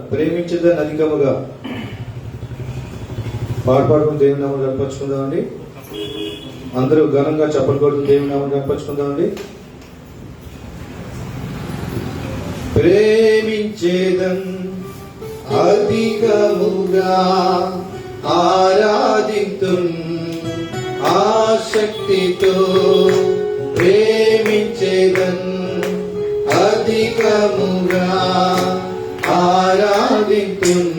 ప్రేమించదని అధికముగా పాడుకుంటూ దేవుని నామమున అర్పించుకుందామండి. అందరూ ఘనంగా చప్పలు కొడుతూ దేవుని నామమును కనపరుచుకుందామండి. ప్రేమించేదన్ అధికముగా ఆరాధితున్ ఆసక్తితో ప్రేమించేదన్ అధికముగా ఆరాధితున్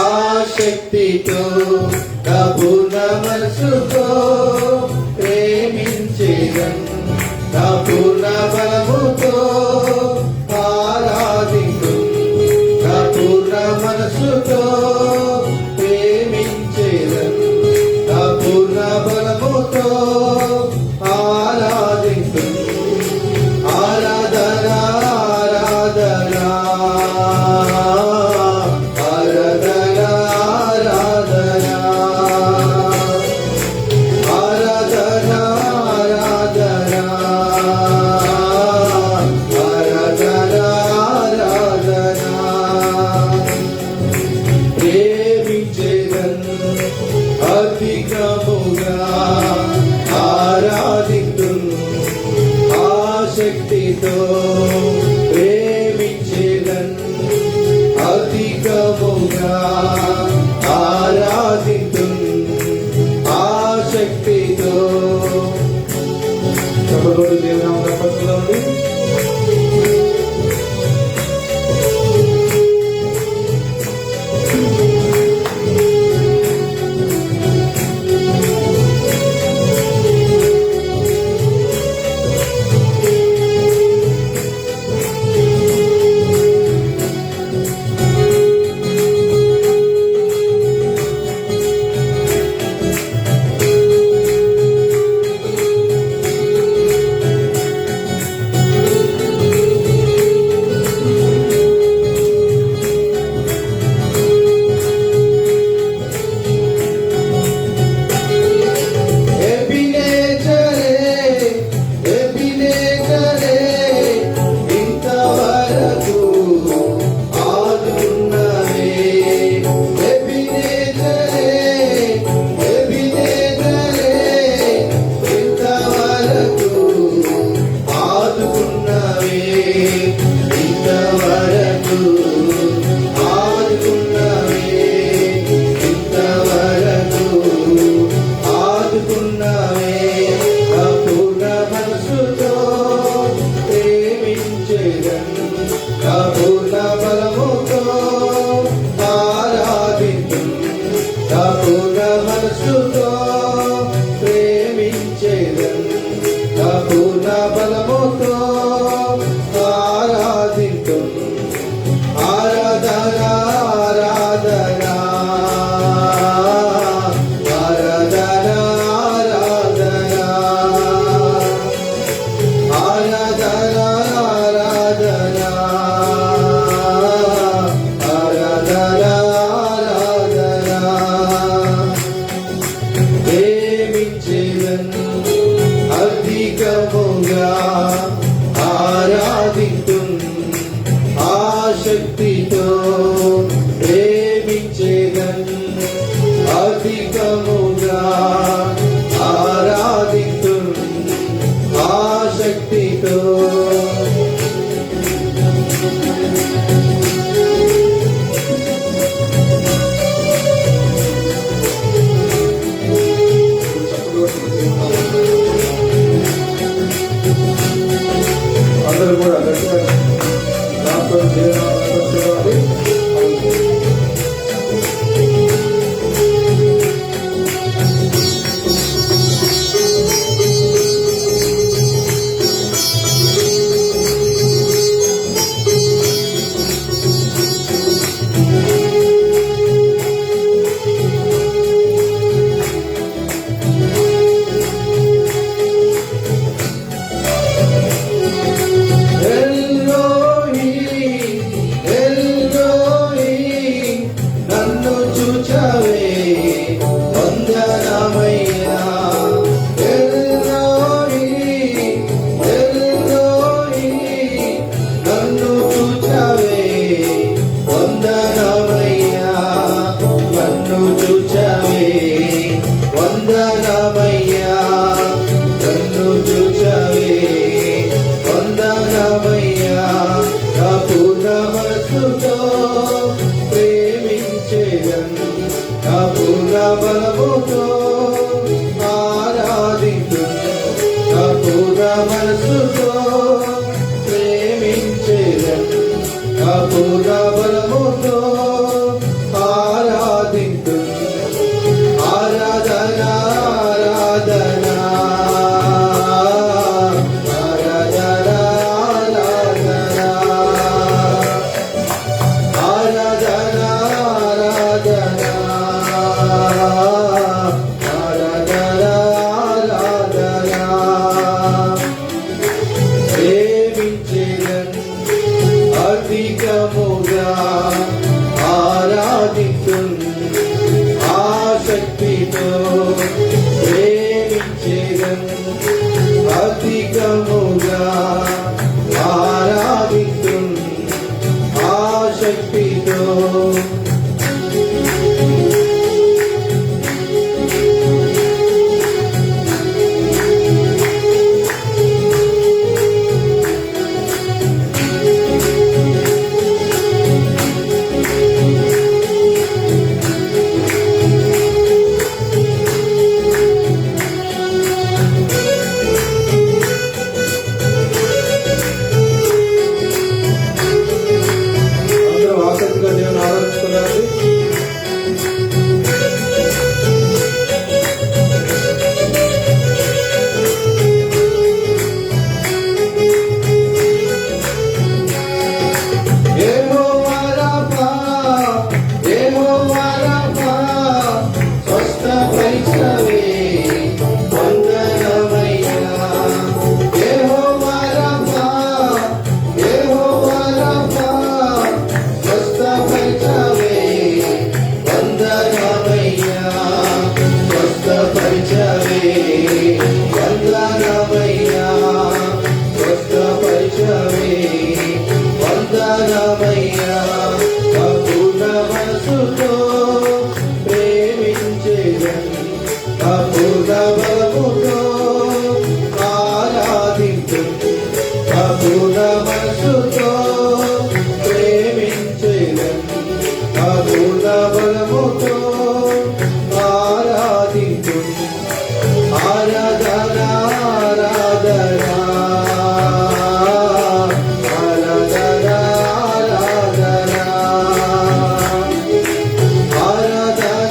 ఆసక్తితో పూర్ణ మనసుతో ప్రేమించేదన్ పూర్ణ బలముతో ఆరాధితున్ పూర్ణ మనసుతో ప్రేమించేదన్ పూర్ణ బలముతో ఆరాధితున్ ఆరాధన ఆరాధన ఆరాధన ఆరాధన ఆరాధన ఆరాధన ఆరాధన ప్రేమించేదన్ అధికముగా ఆరాధితున్ ఆసక్తితో ప్రేమించేదన్ అధికముగా ఆరాధితున్ ఆసక్తితో చెప్పబడు దేవుని నామమున కనపరుచుకుందామండి. వందనమయ్యా నన్ను చూచవే వందనమయ్యా నా పూర్ణ మనసుతో ప్రేమించేదను నా పూర్ణ బలముతో ఆరాధించును నా పూర్ణ మనసుతో ప్రేమించేదను నా పూర్ణ బలముతో ఆరాధించును ఆరాధన ఆరాధన ఆరాధన ఆరాధన ఆరాధన ఆరాధన ఆరాధన ప్రేమించేదను అధికముగా ఆరాధించును ఆసక్తితో ప్రేమించేదను అధికముగా ఆరాధించును ఆసక్తితో అందరూ ఆసక్తిగా దేవుని ఆరాధిస్తున్నారండి. యెహోవా రాఫా, యెహోవా రాఫా, స్వస్థపరిచవే వందనమయ్యా. యెహోవా రాఫా, యెహోవా రాఫా, స్వస్థపరిచవే వందనమయ్యా. స్వస్థపరిచవే వందనమయ్యా. స్వస్థపరిచవే వందనమయ్యా. నా పూర్ణ మనసుతో ప్రేమించేదను నా పూర్ణ బలముతో ఆరాధించును నా పూర్ణ మనసుతో ప్రేమించేదను నా పూర్ణ బలముతో ఆరాధించును ఆరాధన ఆరాధన ఆరాధన ఆరాధన ఆరాధన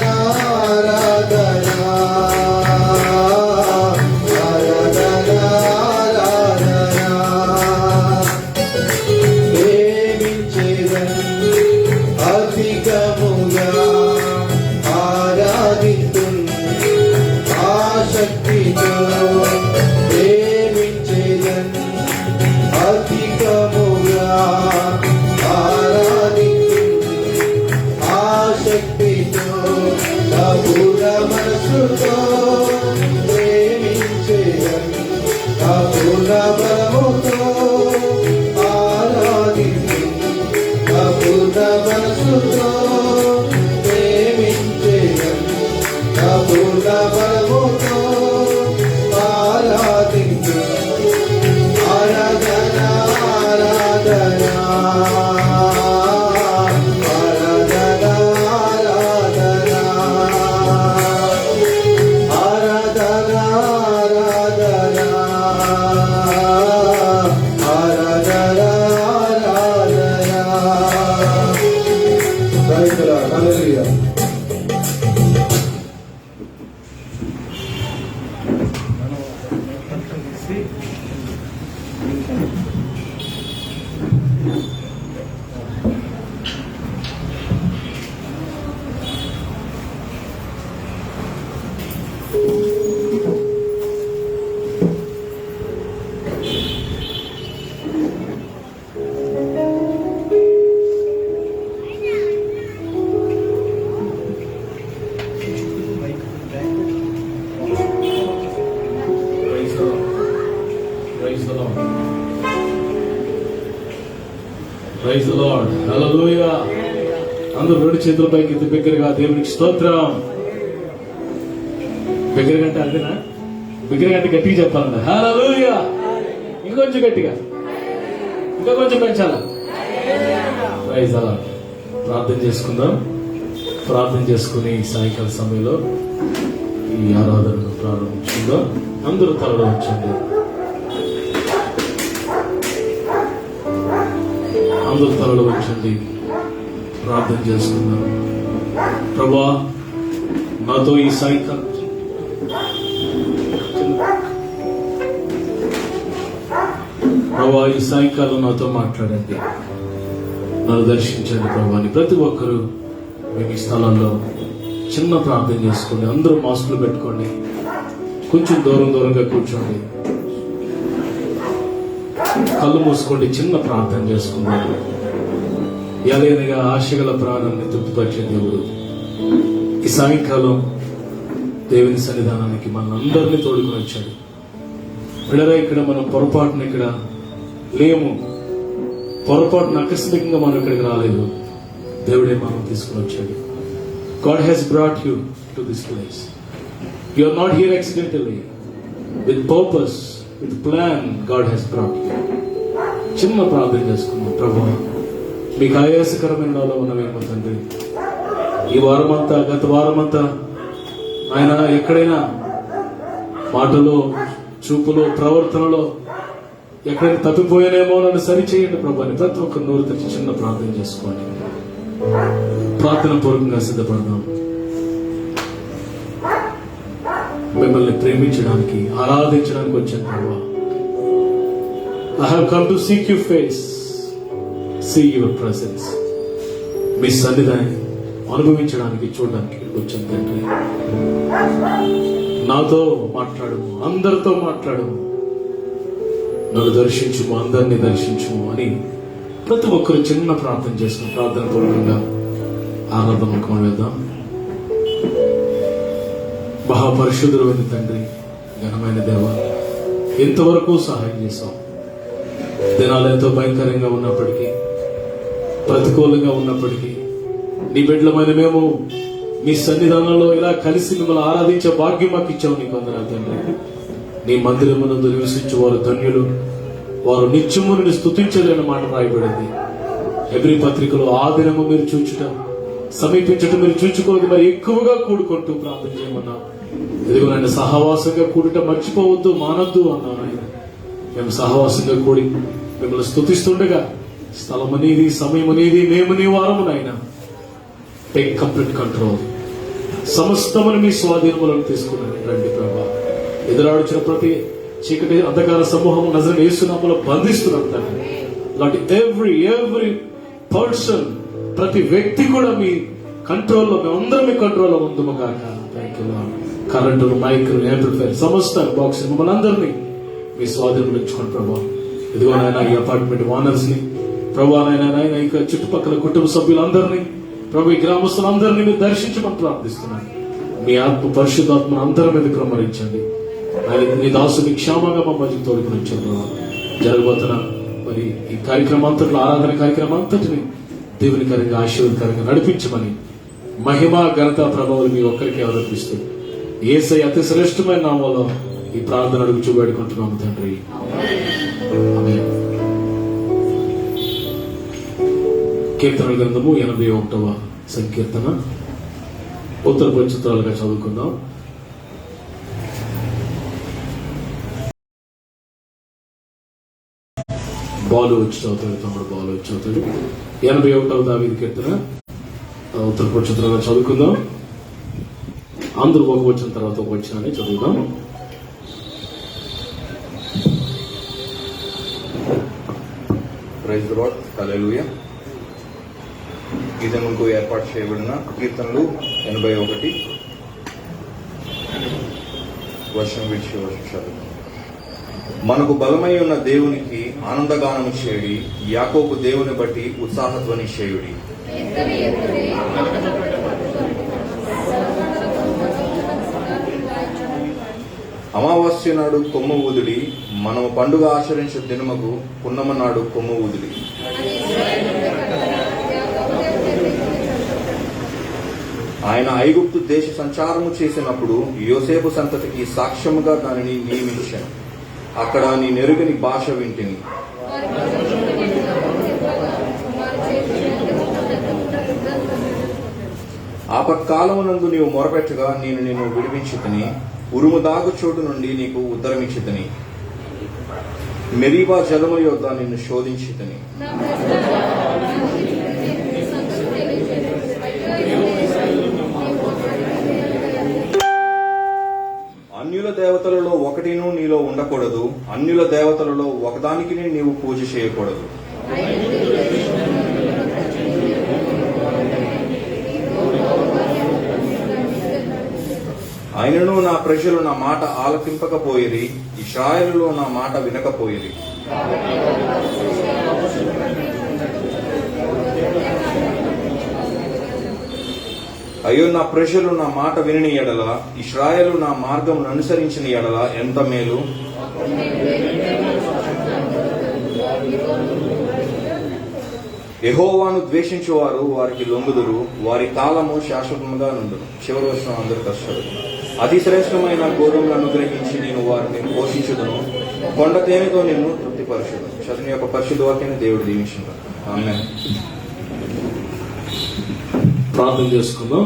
ఆరాధన ఆరాధన ప్రేమించేదను అధికముగా ఆరాధించును ఆసక్తితో ప్రేమించేదను అధికముగా ఆరాధించును ఆసక్తితో నా పూర్ణ మనసుతో ప్రేమించేదను నా పూర్ణ బలముతో ఆరాధించును నా పూర్ణ మనసుతో ప్రేమించేదను నా పూర్ణ బలముతో ఆరాధించును ఆరాధన ఆరాధన ఆరాధన ఆరాధన ఆరాధన ఆరాధన ఆరాధన రైతుల హల్లెలూయా. ప్రైజ్ ది లార్డ్ హల్లెలూయా. అందరూ రెండు చేతులపైకి ఎత్తి బిగ్గరగా దేవునికి స్తోత్రం. బిగ్గరగా అంటే అదేనా? బిగ్గరగా అంటే గట్టిగా చెప్పాలన్నా హల్లెలూయా. ఇంకొంచెం గట్టిగా, ఇంకా కొంచెం పెంచాలా? Praise the lord. ప్రార్థన చేసుకుందాం. ప్రార్థన చేసుకుని సాయంకాల సమయంలో ఈ ఆరాధనను ప్రారంభించుకుందాం. అందరూ తలలో ఉంచండి. అందరూ తలలో ఉంచండి. ప్రార్థన చేసుకుందాం. ప్రభువా, నాతో ఈ సాయంకాలం ఈ సాయంకాలం నాతో మాట్లాడండి, నన్ను దర్శించండి ప్రభు అని ప్రతి ఒక్కరూ మీ స్థలంలో చిన్న ప్రార్థన చేసుకోండి. అందరూ మాస్కులు పెట్టుకోండి. కొంచెం దూరంగా కూర్చోండి. కళ్ళు మూసుకోండి. చిన్న ప్రార్థన చేసుకుందాం. ఎలాగనగా ఆశగల ప్రాణాన్ని తృప్తిపరిచే దేవుడు ఈ సాయంకాలం దేవుని సన్నిధానానికి మన అందరినీ తోడుకొని వచ్చాడు. పిల్లరా, ఇక్కడ మనం పొరపాటున ఇక్కడ లేము. పొరపాటున ఆకస్మికంగా మనం ఇక్కడికి రాలేదు. దేవుడే మనం తీసుకుని వచ్చాడు. God has brought you to this place. You are not here accidentally. With purpose, with plan, God has brought you. చిన్న ప్రార్థన చేసుకున్నాం. ప్రభు, మీకు ఆయాసకరమైన ఉన్నవేమో తండ్రి. ఈ వారమంతా, గత వారమంతా ఆయన ఎక్కడైనా మాటలో, చూపులో, ప్రవర్తనలో ఎక్కడైనా తప్పిపోయానేమో నన్ను సరిచేయండి ప్రభు అని ప్రతి ఒక్క నోరు తెచ్చి చిన్న ప్రార్థన చేసుకోండి. ప్రార్థన పూర్వకంగా సిద్ధపడదాం. మిమ్మల్ని ప్రేమించడానికి, ఆరాధించడానికి వచ్చాను ప్రభు. I have come to seek your face, see your presence. మీ సన్నిధాన్ని అనుభవించడానికి, చూడడానికి వచ్చాను తండ్రి. నాతో మాట్లాడము, అందరితో మాట్లాడము, నన్ను దర్శించుము, అందరినీ దర్శించుము అని ప్రతి ఒక్కరు చిన్న ప్రార్థన చేసుకుని ప్రార్థన పూర్వకంగా ఆరాధన ముఖం వెళ్దాం. మహాపరిశుద్ధుడైన తండ్రి, ఘనమైన దేవ, ఇంతవరకు సహాయం చేశాం. దినాలు ఎంతో భయంకరంగా ఉన్నప్పటికీ, ప్రతికూలంగా ఉన్నప్పటికీ, నీ బిడ్డలమైన మేము మీ సన్నిధానంలో ఇలా కలిసి మిమ్మల్ని ఆరాధించే భాగ్యం మాకు ఇచ్చావు. నీకు వందనాలు తండ్రి. నీ మందిరమునందు నివసించే వారు ధన్యులు, వారు నిత్యము నిన్ను స్తుతించలేని మాట రాయబడింది. హెబ్రీ పత్రికలో ఆ దినము మీరు చూచుట, సమీపించటం మీరు చూచుకోవద్దు, మరి ఎక్కువగా కూడుకుంటూ ప్రార్థన చేయమన్నా. ఇదిగో నాయన, సహవాసంగా కూడుట మర్చిపోవద్దు, మానద్దు అన్నాను ఆయన. మేము సహవాసంగా కూడి మిమ్మల్ని స్తుతిస్తుండగా స్థలం అనేది, సమయం అనేది, మేము నీ వారము నాయన. Take complete control. సమస్తమును మీ స్వాధీనములను తీసుకున్నాను రండి ప్రభా. ఎదురాడుచిన ప్రతి చీకటి అంధకార సమూహం నజరేయుడైన యేసు నామములో బంధిస్తున్నాం తండ్రి. లాంటి ఎవ్రీ పర్సన్, ప్రతి వ్యక్తి కూడా మీ కంట్రోల్లో, మేమందరం మీ కంట్రోల్లో ఉందము కాక. Thank you Lord. కరెంటు, మైక్లు, యాంప్లిఫైర్, సమస్త బాక్స్ మమ్మల్ని అందరినీ మీ స్వాధీనంలో ఉంచుకోండి ప్రభా. ఇదిగో నాయన, ఈ అపార్ట్మెంట్ ఓనర్స్ ని ప్రభా, నాయన ఇంకా చుట్టుపక్కల కుటుంబ సభ్యులందరినీ ప్రభు, ఈ గ్రామస్తులందరినీ మీరు దర్శించమని ప్రార్థిస్తున్నాను. మీ ఆత్మ, పరిశుద్ధాత్మ అందరి మీద క్రమరించండి. ఆయన నీ దాసుని క్షేమంగా మా మధ్య తోడుకుని వచ్చారు. జరగబోతున్న మరి ఈ కార్యక్రమం అంతట్లో, ఆరాధన కార్యక్రమం అంతటిని దేవునికరంగా, ఆశీర్వాదకరంగా నడిపించమని మహిమ, ఘనత, ప్రభావాలు మీ ఒక్కరికి అవతరిపిస్తూ యేసయ్య అతి శ్రేష్టమైన నామంలో ఈ ప్రార్థన అడుగుచూ వేడుకుంటున్నాము తండ్రి. ఆమేన్. కీర్తన గ్రంథము 81వ సంకీర్తన ఉత్తర పరిచిత్రాలుగా చదువుకుందాం. బాలు వచ్చి చదువుతాడు, తమ్ముడు బాలు వచ్చి చదువుతాడు. 81వ దావీదు కీర్తన ఉత్తర పరిచిత్రాలుగా చదువుకుందాం. అందరూ ఒక వచ్చిన తర్వాత ఒక వచ్చిన చదువుదాం. Praise the Lord. హల్లెలూయా. ఈ దినమునకు ఏర్పాటు చేయబడిన కీర్తనలు 81 వర్షం విడిచి వర్షాలు. మనకు బలమై ఉన్న దేవునికి ఆనందగానము చేయుడి, యాకోబు దేవుని బట్టి ఉత్సాహధ్వని చేయుడి. అమావాస్య నాడు కొమ్మ ఊదుడి, మనము పండుగ ఆచరించే దినముకు పున్నమ నాడు కొమ్మ ఊదుడి. ఆయన ఐగుప్తు దేశ సంచారము చేసినప్పుడు యోసేపు సంతతికి సాక్ష్యముగా దానిని నియమించాను. అక్కడ నీ నెరుగని భాష వింటిని. ఆపత్కాలమునందు నీవు మొరపెట్టగా నేను నిన్ను విడిపించితిని. ఉరుము దాగు చోటు నుండి నీకు ఉత్తరమిచ్చితిని. మెరీబా జలము యొద్ద నిన్ను శోధించితిని. అన్యుల దేవతలలో ఒకటినూ నీలో ఉండకూడదు. అన్యుల దేవతలలో ఒకదానికి నీవు పూజ చేయకూడదు. అయినను నా ప్రజలు నా మాట ఆలకింపకపోయిరి, ఇశ్రాయేలులో నా మాట వినకపోయిరి. అయ్యో, నా ప్రజలు నా మాట వినని ఎడల, ఇశ్రాయేలు నా మార్గం అనుసరించిన ఎడల ఎంత మేలు. యెహోవాను ద్వేషించువారు వారికి లొంగుదురు, వారి కాలము శాశ్వతముగా నుండును. చివరి వర్షం అందరు కష్టాలు. అతి శ్రేష్టమైన గోధుమలను అనుగ్రహించి నేను వారిని పోషించుదును, కొండ తేనెతో నిన్ను తృప్తిపరచుదును. చదువు యొక్క పరిశుద్ధ వాక్యాన్ని దేవుడు దీవించును. ఆమేన్. ప్రార్థన చేసుకుందాం.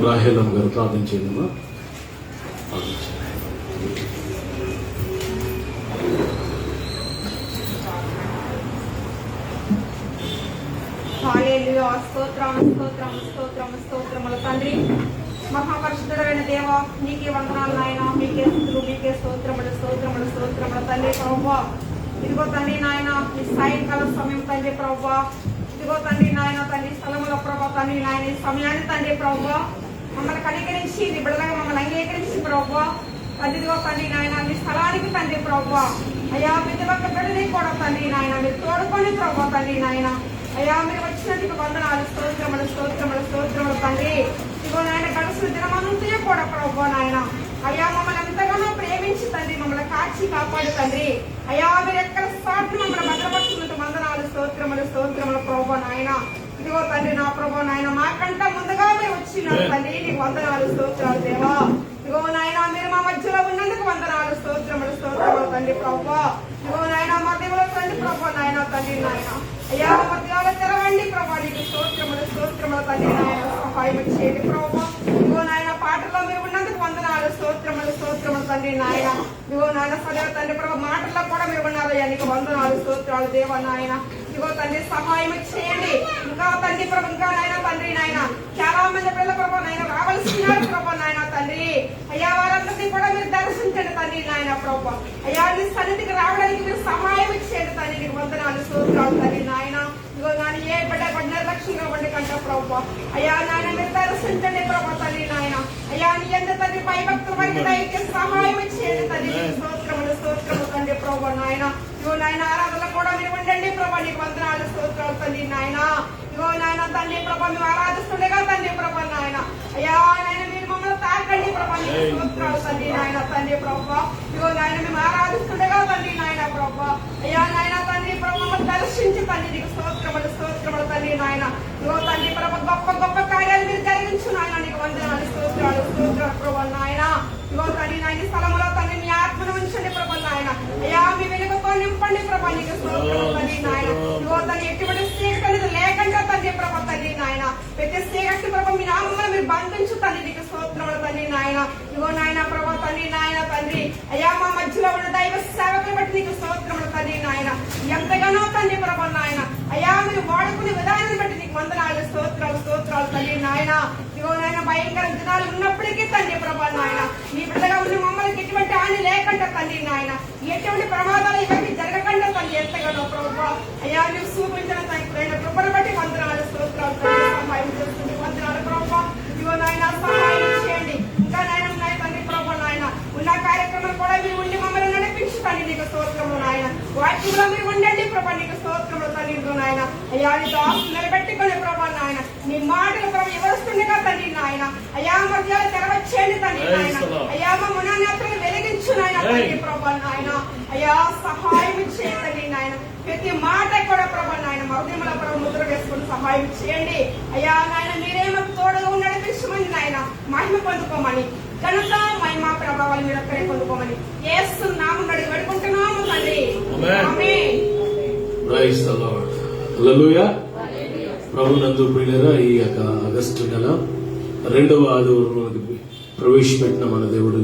రాహేలమ్మ గారు ప్రార్థన చేయండి. హల్లెలూయా. స్తోత్రములు తండ్రి, మహాపరిశుద్ధుడైన దేవ, నీకే వందనాలు నాయన, మీకే స్తుతులు, మీకే స్తోత్రములు తండ్రి ప్రభువా. ఇదిగో తండ్రి నాయన, ఈ సాయంకాల సమయం తండ్రి ప్రభువా, ఇదిగో తండ్రి నాయన, తండ్రి స్థలముల ప్రభా తండ్రి నాయన, ఈ సమయాన్ని తండ్రి ప్రభువా మమ్మల్ని కనికరించి నీ బిడ్డలుగా మమ్మల్ని అంగీకరించి ప్రభువా తండ్రిదిగో తండ్రి నాయన, మీ స్థలానికి తండ్రి ప్రభువా అయ్యా, ప్రతి ఒక్క బిడ్డని కూడా తండ్రి నాయన మీరు తోడుకొని ప్రభువా తండ్రి నాయన, అయ్యా మీరు వచ్చినందుకు వందనాలు. స్తోత్రములు తండ్రి. ఇదిగో నాయన, గడుసు దినమంతా కూడా ప్రభువా నాయన, అయ్యా మమ్మల్ని ఎంతగానో ప్రేమించి తండ్రి మమ్మల్ని కాచి కాపాడు తండ్రి, అయ్యా మీరు ఎక్కడ సాటి మమ్మల్ని భద్రపరుచుకున్నట్టు వందనాలు. స్తోత్రములు ప్రభువా నాయన. ఇదిగో తండ్రి నా ప్రభువా నాయన, మాకంట ముందుగా మీరు వచ్చినారు తండ్రి, నీకు వందనాలు. స్తోత్రాలు దేవా. ఇదిగో నాయన, మీరు మా మధ్యలో ఉన్నందుకు వందనాలు. స్తోత్రములు తండ్రి ప్రభువా. ఇదిగో నాయన, మా దేవుల తండ్రి ప్రభువా నాయన, తండ్రి నాయన, అయ్యా మా దేవాల తెరవండి ప్రభా, నీకు స్తోత్రములు తండ్రి నాయన, సహాయం చేయండి ప్రభువా. ఇదిగో నాయన, పాటల్లో మీరు ఉన్నందుకు వందనాలు. స్తోత్రములు తండ్రి నాయన. ఇదిగో నాయన, సదవ తండ్రి ప్రభా, మాటల్లో కూడా మీరు ఉన్నారయ్యా, నీకు వందనాలు. స్తోత్రాలు దేవా నాయన. ఇదిగో తండ్రి సహాయం చేయండి. ఇంకా తండ్రి ప్రభు, ఇంకా నాయన తండ్రి నాయన, చాలా మంది పిల్లల ప్రభా నాయన రావాల్సినారు ప్రభా నాయన తండ్రి, అయ్యా వారందరినీ కూడా మీరు దర్శించండి తండ్రి నాయన ప్రభా, అయ్యా నీ సన్నిధికి రావడానికి మీరు సహాయం చేయండి తండ్రి, నీకు వందనాలు. స్తోత్రాలు తండ్రి నాయన. ఇదిగో నాయన, ఏ బిడ్డ నిర్లక్ష్యంగా ఉండి కంట ప్రభా, అయ్యా నాయన మీరు దర్శించండి ప్రభా తండ్రి నాయన, అయ్యా నీ ఎంత తండ్రి భయభక్తుల వారికి దయచేసి సహాయం చేయండి తండ్రి, స్తోత్రములు తండ్రి ప్రభా నాయన. ఇదిగో నాయన, ఆరాధనలో కూడా మీరు ఉండండి ప్రభా, నీకు వందనాలు. స్తోత్రాలు తండ్రి నాయన. ఇదిగో నాయన తండ్రి ప్రభా, మేము ఆరాధిస్తుండగా తండ్రి ప్రభా నాయన, అయ్యా నాయన మీరు మమ్మల్ని తాకండి ప్రభా, నీకు స్తోత్రాలు తండ్రి నాయన, తండ్రి ప్రభా. ఇదిగో నాయన, మేము ఆరాధిస్తుండగా తండ్రి నాయన ప్రభా, అయ్యా నాయన తండ్రి ప్రభా మమ్మల్ని దర్శించి తండ్రి, నీకు స్తోత్రములు తండ్రి నాయన. ఇదిగో తండ్రి ప్రభా, గొప్ప కార్యాలు మీరు జరిగించు నాయన, నీకు వందనాలు. స్తోత్రాలు ప్రభా నాయన. ఇదిగో తండ్రి నాయన, స్థలంలో తండ్రి మీ ఆత్మను ఉంచండి ప్రభా నాయన, అయ్యా మీ వెలుగుతో నింపండి ప్రభా, నీకు స్తోత్రములు తండ్రి నాయన. ఇదిగో తండ్రి, ఎటువంటి చీకటి లేకుండా తండ్రి ప్రభా తండ్రి నాయన, ప్రతి చీకటి ప్రభా మీ నామములో మీరు బంధించు తండ్రి, నీకు స్తోత్రములు తండ్రి నాయన. ఇదిగో నాయన ప్రభా తండ్రి నాయన తండ్రి, అయ్యా మా మధ్యలో ఉన్న దైవ సేవకులు బట్టి నీకు స్తోత్రములు తండ్రి నాయన, ఎంతగానో తండ్రి ప్రభా నాయన, అయ్యా మీరు వాడుకునే విధానాన్ని బట్టి నీకు వందనాలు. స్తోత్రాలు తండ్రి నాయన. ఇదిగో నాయన, భయంకర దినాలు ఉన్నప్పటికీ తండ్రి ప్రభా నాయన, మీ బిడ్డగా ఉన్న మమ్మల్ని ఎటువంటి హాని లేకుండా తండ్రి నాయన, ఎటువంటి ప్రమాదాలు ఇవన్నీ జరగకుండా తండ్రి ఎంతగానో ప్రభా, అయ్యా నువ్వు చూపించిన తండ్రి కృపను బట్టి వందనాలు. స్తోత్రాలు సహాయం చేస్తుంది, వందనాలు ప్రభా. ఇదిగో నాయన, సహాయం చేయండి. ఇంకా నాయన తండ్రి ప్రభా నాయన, ఉన్న కార్యక్రమాలు కూడా మీరు ఉండి మమ్మల్ని నడిపించి తండ్రి, నీకు స్తోత్రములు నాయన. వాక్యంలో మీరు ఉండండి ప్రభా, నీకు స్తోత్రములు తండ్రి నాయన, అయ్యా నీతో ఆశ నిలబెట్టుకునే ప్రభా నాయన, నీ మాటలు ప్రభు ఎవరుస్తుండగా తండ్రి నాయన, అయ్యా మధ్యాలు తెరవచ్చేయండి తండ్రి నాయన, అయ్యా మా మునాత్రలు వెలిగించు నాయన తండ్రి ప్రభా నాయన, అయ్యా సహాయం చేయండి నాయన. ప్రతి మాట కూడా ప్రభా నాయన మహోదయముల ప్రభు ముద్ర వేసుకుని సహాయం చేయండి అయ్యా నాయన మీరేమో తోడుగా ఉండడం విషయమని నాయన మహిమ పొందుకోమని కనుక మహిమ ప్రభావాలు మీరు అక్కడే పొందుకోమని యేసు నామమున అడిగి వేడుకుంటున్నాము తండ్రి amen. Praise the Lord. Hallelujah. ప్రభునందు ప్రియులారా, ఈ యొక్క ఆగస్టు నెల 2వ ఆదివారంలోకి ప్రవేశపెట్టిన మన దేవుడు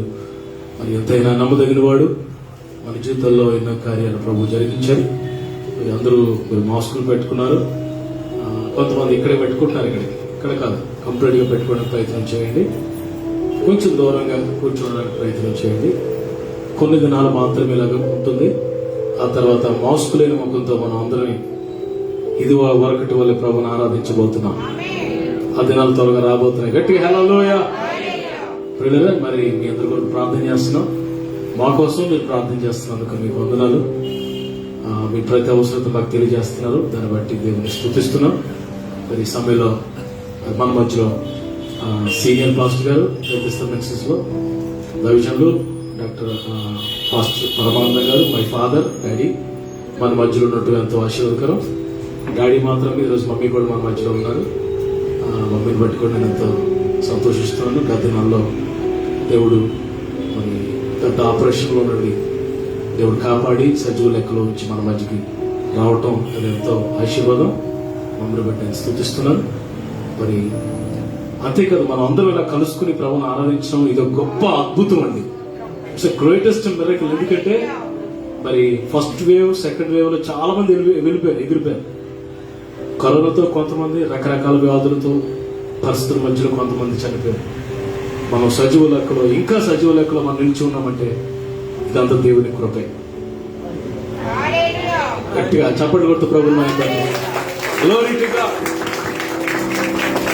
మరి ఎంతైనా నమ్మదగిన వాడు. మన జీవితంలో ఎన్నో కార్యాలు ప్రభు జరిగించారు. మీరు అందరూ మీరు మాస్కులు పెట్టుకున్నారు. కొంతమంది ఇక్కడే పెట్టుకుంటున్నారు. ఇక్కడ కాదు, కంప్లీట్గా పెట్టుకోవడానికి ప్రయత్నం చేయండి. కొంచెం దూరంగా కూర్చోవడానికి ప్రయత్నం చేయండి. కొన్ని దినాలు మాత్రమే ఇలాగ ఉంటుంది. ఆ తర్వాత మాస్క్ లేని ముఖంతో మనం అందరం ఇది వరకటి వల్ల ప్రభుని ఆరాధించబోతున్నాం. ఆ దినాలు త్వరగా రాబోతున్నాయి. గట్టిగా హల్లెలూయా. ప్రియులారా, మరి మీ అందరూ కూడా ప్రార్థన చేస్తున్నాం. మా కోసం మీరు ప్రార్థన చేస్తున్నందుకు మీకు వందనాలు. మీ ప్రతి అవసరత మాకు తెలియజేస్తున్నారు. దాన్ని బట్టి దేవుని స్తుతిస్తున్నాం. మరి ఈ సమయంలో మన మధ్యలో సీనియర్ పాస్టర్ గారు మెన్సెస్ లో దైవజనులు డాక్టర్ పాస్టర్ పరమానంద గారు, మై ఫాదర్ డాడీ మన మధ్యలో ఉన్నట్టు ఎంతో ఆశీర్వాదకరం. డాడీ మాత్రం ఈరోజు మమ్మీ కూడా మన మధ్యలో ఉన్నారు. మమ్మీని పట్టుకొని నేను ఎంతో సంతోషిస్తున్నాను. గత నెలలో దేవుడు మరి పెద్ద ఆపరేషన్లో నుండి దేవుడు కాపాడి సజీవ లెక్కలో నుంచి మన మధ్యకి రావటం అది ఎంతో ఆశీర్వాదం. మమ్మల్ని బట్టి నేను స్తుతిస్తున్నాను. మరి అంతేకాదు, మనం అందరం ఇలా కలుసుకుని ప్రభుని ఆరాధించడం ఇది ఒక గొప్ప అద్భుతం అండి. It's greatest miracle. ఎందుకంటే మరి ఫస్ట్ వేవ్, సెకండ్ వేవ్ లో చాలా మంది ఎగిరిపోయారు. కరోనాతో కొంతమంది, రకరకాల వ్యాధులతో పరిస్థితుల మధ్యలో కొంతమంది చనిపోయారు. మనం సజీవ లెక్కలో, ఇంకా సజీవ లెక్కలో మనం నిలిచి ఉన్నామంటే ఇదంతా దేవుని కృపే. గట్టిగా చప్పట్లు కొడుతూ ప్రభుని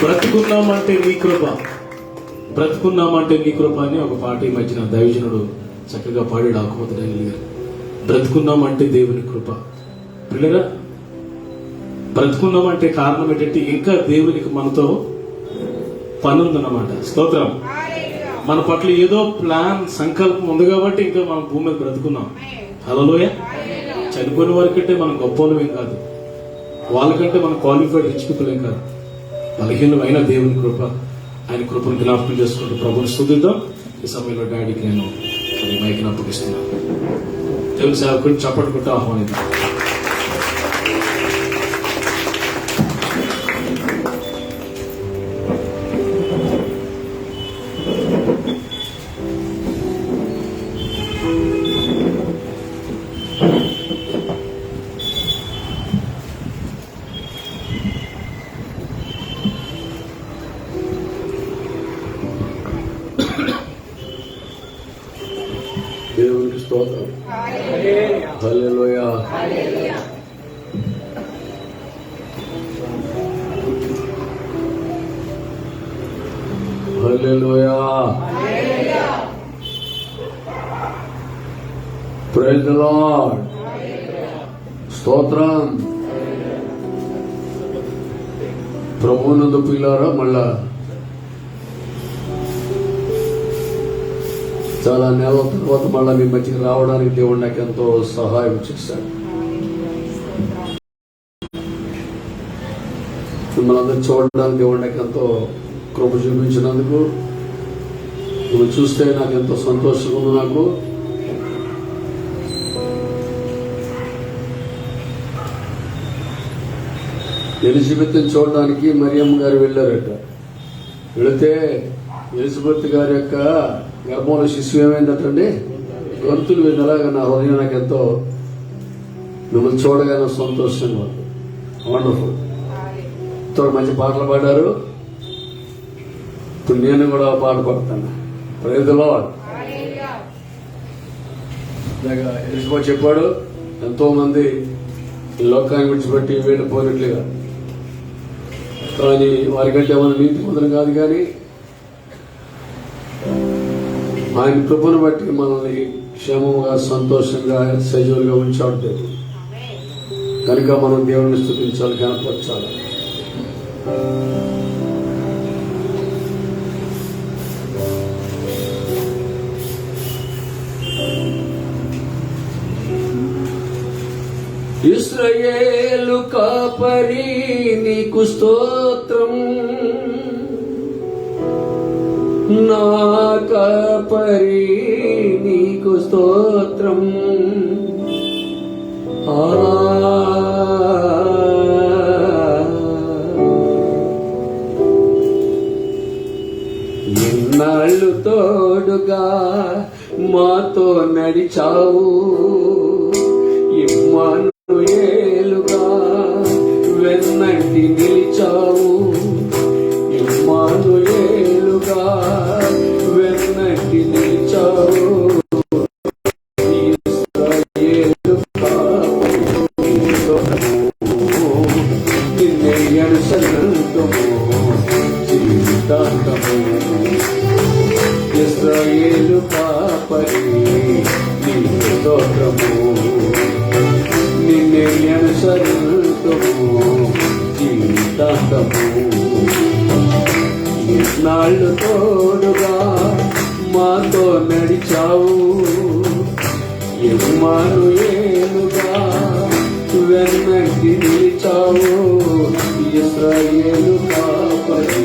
బ్రతుకున్నామంటే నీ కృప, బ్రతుకున్నామంటే నీ కృప అని ఒక పాట ఈ మధ్యన దైవజనుడు చక్కగా పాడాడు. ఆకుమతి డైలీ గారు. బ్రతుకున్నామంటే దేవుని కృప. పిల్లరా, బ్రతుకున్నామంటే కారణం ఏంటంటే ఇంకా దేవునికి మనతో పని ఉందన్నమాట. స్తోత్రం. మన పట్ల ఏదో ప్లాన్, సంకల్పం ఉంది కాబట్టి ఇంకా మనం భూమి మీద బ్రతుకున్నాం. హల్లెలూయా. చనిపోయిన వారికంటే మనం గొప్పలేం కాదు, వాళ్ళకంటే మనం క్వాలిఫైడ్ రిచ్ పీపుల్ ఏం కాదు. బలహీనమైన దేవుని కృప, ఆయన కృపను జ్ఞాపకం చేసుకుంటూ ప్రభుని స్తుతిద్దాం. ఈ సమయంలో డాడీకి నేను మైక్ని అప్పగిస్తున్నాను. దేవుని సేవకుడిని చప్పట్టుకుంటూ ఆహ్వానిద్దాం. దేవునికి స్తోత్రం. Hallelujah. Hallelujah. Praise the Lord. స్తోత్రం. ప్రభువునందు ప్రియులారా, మళ్ళా చాలా నెలల తర్వాత మళ్ళా మీ మధ్యకి రావడానికి దేవుడు నాకు ఎంతో సహాయం చేశాడు. మిమ్మల్ని అందరూ చూడడానికి దేవుడు నాకు ఎంతో కృప చూపించినందుకు, నువ్వు చూస్తే నాకు ఎంతో సంతోషంగా ఉంది. నాకు ఎలిజబెత్ని చూడడానికి మరియమ్మ గారు వెళ్ళారట. వెళితే ఎలిజబెత్ గారి యొక్క గర్భంలో శిశువు ఏమైందటండి, గొంతులు వినలాగా నా హృదయం నాకు ఎంతో మిమ్మల్ని చూడగానే సంతోషంగా ఉంది. వండర్ఫుల్. మంచి పాటలు పాడారు. ఇప్పుడు నేను కూడా పాట పాడతాను. Praise the lord. ఎలిజబెత్ చెప్పాడు, ఎంతో మంది ఈ లోకాన్ని విడిచిపెట్టి వెళ్ళిపోయినట్లుగా, కానీ వారికంటే మన నీతి పొందడం కాదు, కానీ ఆయన కృపను బట్టి మనల్ని క్షేమంగా, సంతోషంగా, సజీవులుగా ఉంచాడు దేవుడు. కనుక మనం దేవుడిని స్తుతించాలి, కనపరచాలి. ఇశ్రాయేలు కాపరి నీకు స్తోత్రం, నా కాపరి నీకు స్తోత్రం. ఇన్నాళ్ళు తోడుగా మాతో నడిచావు, ఇమ్మానుయేలుగా వెన్నంటి నిలిచావు, ఇమ్మానుయేలుగా వెన్నంటి నిలిచావు. ఇశ్రాయేలు కాపరి నిన్నే అనుసరింతుము జీవితాంతము. ఇశ్రాయేలు కాపరి నీకు స్తోత్రము, నిన్నే అనుసరింతుము జీవితాంతము. ఇన్నాళ్ళు తోడుగా మాతో నడిచావు, ఇమ్మానుయేలుగా వెన్నంటి నిలిచావు. ఇశ్రాయేలు కాపరి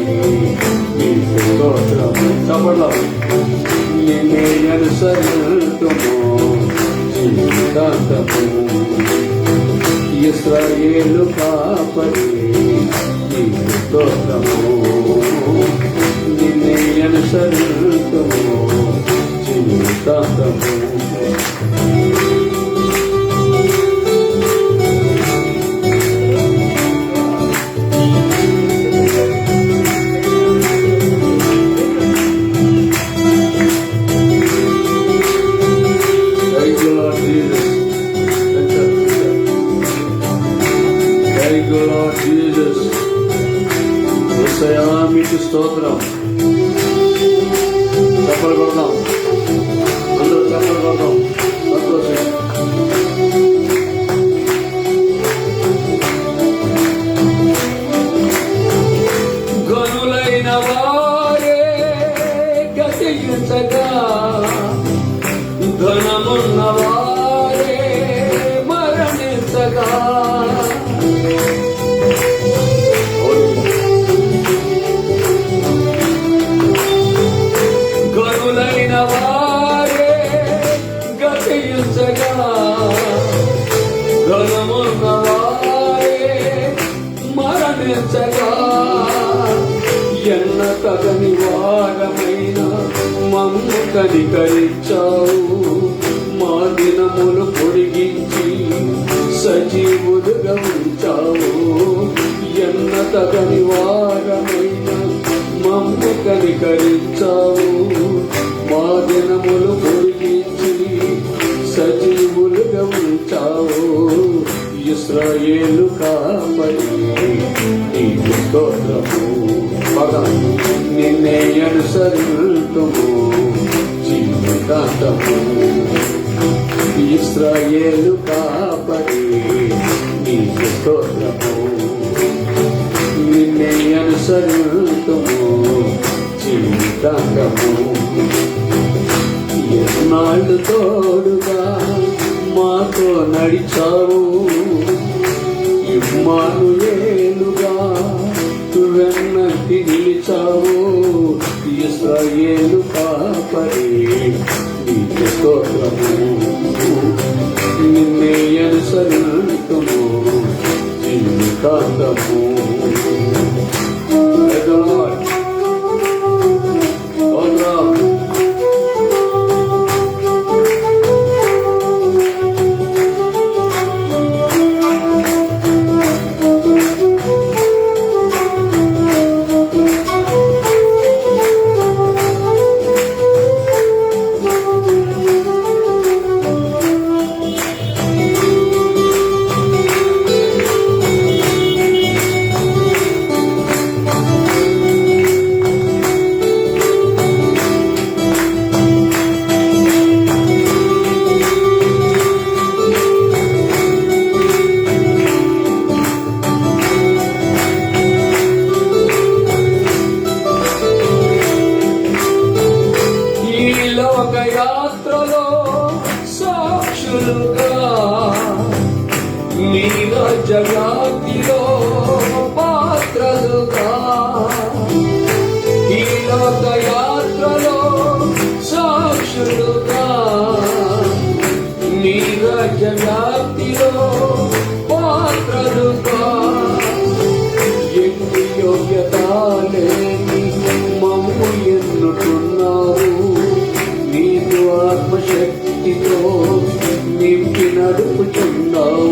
నీకు స్తోత్రము. చెప్పడం నిన్నే అనుసరింతుము జీవితాంతము. ఇశ్రాయేలు కాపరి నీకు స్తోత్రము, నిన్నే అనుసరింతుము జీవితాంతము. మీకు స్తోత్రం. చప్పలు కొడదాం, అందరూ చప్పలు కొడదాం. సంతోషం. గనులైన వారే గతించగా, ధనమున్న వారే మరణించగా, గనులైన వారే గతించగా, ధనమున్న వారే మరణించగా, ఎన్న తగని వారమైన మమ్ము కనికరించావు. మా దినములు పొడిగించి సజీవులుగా ఉంచావు. ఎన్న తగని వారమైన మమ్ము కనికరించావు. మా దినములు పొడిగించి సజీవులుగా ఉంచావు. ఇశ్రాయేలు కాపరి నీకు స్తోత్రము. నిన్నే అనుసరింతుము జీవితాంతము. ఇశ్రాయేలు కాపరి నీకు స్తోత్రము, నిన్నే అనుసరింతుము జీవితాంతము. ఎన్నాళ్ళు తోడుగా మాతో నడిచావు, ఇమ్మానుయేలుగా వెన్నంటి నిలిచావు. ఇశ్రాయేలు కాపరి నీకు స్తోత్రము, నిన్నే అనుసరింతుము జీవితాంతము. వ్యాప్తిలో పాత్రలుగా ఈ లోక యాత్రలో సాక్షులుగా నీ రాజ్య వ్యాప్తిలో పాత్రలుగా ఎన్ని యోగ్యత లేని మమ్ము ఎన్నుకున్నావు నీకు ఆత్మశక్తితో నింపి నడుపుచున్నావు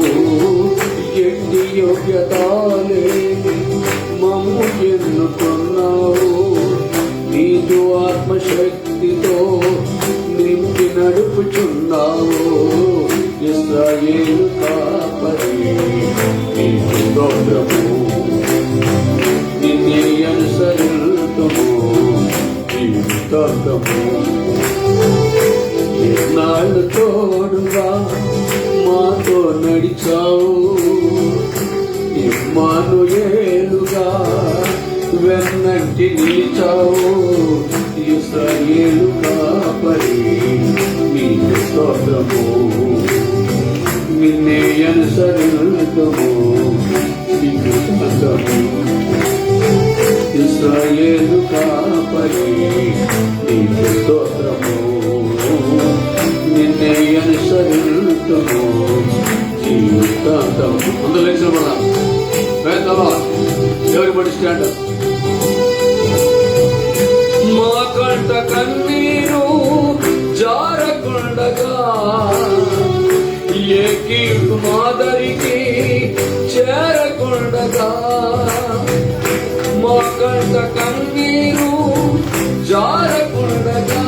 ఎన్ని యోగ్యత లేని మమ్ము ఎన్నుకున్నావు నీకు ఆత్మశక్తితో నింపి నడుపుచున్నావు ఇశ్రాయేలు కాపరి నీకు స్తోత్రము నిన్నే అనుసరింతుము జీవితాంతము ఎన్నాళ్ళు తోడుగా మాతో నడిచావు ఇమ్మానుయేలుగా వెన్నంటి నిలిచావు ఇశ్రాయేలు కాపరి నీకు స్తోత్రము నిన్నే అనుసరింతుము జీవితాంతము ఇశ్రాయేలు కాపరి నీకు స్తోత్రము నిన్నే అనుసరింతుము జీవితాంతము. అందరూ లేచిన మన పేదవా ఎవరిబడి స్టాండ్ మా కంట కన్నీరు జారకుండగా ఏ కీడు మాదరికి చేరకుండగా మా కంట కన్నీరు జారకుండగా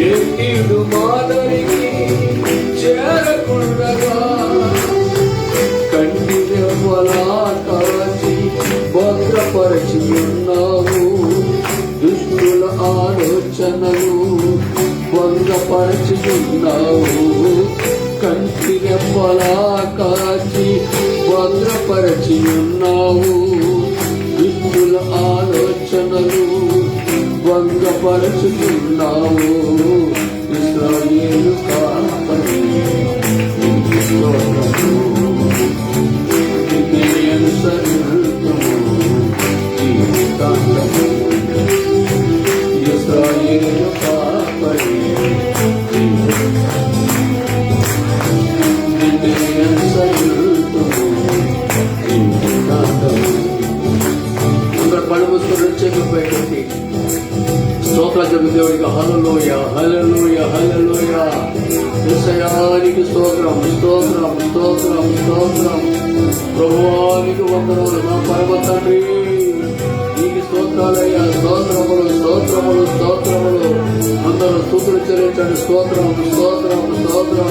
ఏ కీడు మాదరికి చేరకుండగా కంటిరెవ్వలా కాచి భద్రపరచి ఉన్నావు దుష్టుల ఆలోచనలు భంగపరచి ఉన్నావు కంటిరెవ్వలా కాచి భద్రపరచి ఉన్నావు దుష్టుల ఆలోచనలు భంగపరచుతున్నావు ఇశ్రాయేలు కాపరి నీకు స్తోత్రము నిన్నే అనుసరింతుము జీవితాంతము ఇశ్రాయేలు కాపరి నిన్నే అనుసరింతుము జీవితాంతము. అందరూ పళ్ళు మూసుకొని చేతులు పైకి స్తోత్రాలు చెప్పు దేవుడికి. హల్లెలూయ హల్లెలూయ హల్లెలూయ. యేసయ్యానికి స్తోత్రం స్తోత్రం స్తోత్రం స్తోత్రం. ప్రభువానికి వందనములు మా పరమ తండ్రి నీకు స్తోత్రాలయ్యా. స్తోత్రములు స్తోత్రములు స్తోత్రములు. అందరూ స్తుతులు చెల్లించండి. స్తోత్రం స్తోత్రం స్తోత్రం.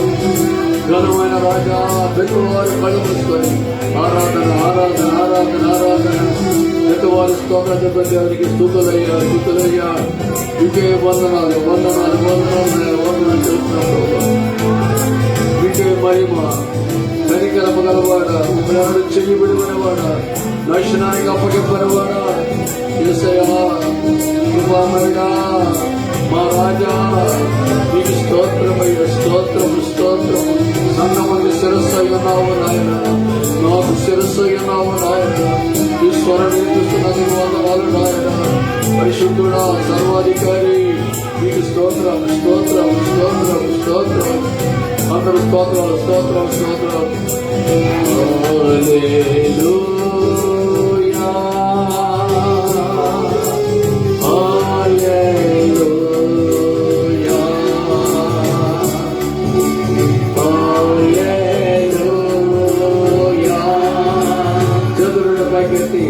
ఘనమైన రాజా పెద్దవారు కళ్ళు మూసుకొని ఆరాధన ఆరాధన ఆరాధన ఆరాధన. పెద్దవారు స్తోత్రం చెప్పే దేవునికి స్తుతులయ్యా స్తుతులయ్యా. ఇంకే వందనాలు వందనాలు వందనాలు వందనాలు చేస్తున్నాం. ఇంకే మహిమ కనికరమగలవాడ ప్రాణు చెయ్యి విడువనవాడ నశనానికి అప్పగింపనవాడ యేసయ్యా కృపామయుడా మా రాజా నీకు స్తోత్రమయ్య స్తోత్రము స్తోత్రము. సంగమంది శిరస్సు అయ్యున్నావు నాయన నాకు శిరస్సు అయ్యున్నావు నాయన. ఈ స్వరం వినిపిస్తున్నది వందనాలు నాయన. పరిశుద్ధుడా సర్వాధికారి నీకు స్తోత్రం స్తోత్రం స్తోత్రం స్తోత్రం. అందరూ స్తోత్రాలు స్తోత్రం స్తోత్రం. హల్లెలూయా హల్లెలూయా హల్లెలూయా. చదురుడు పైకెత్తి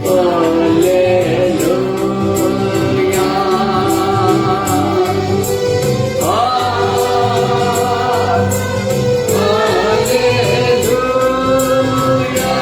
హల్లెలూయా హల్లెలూయా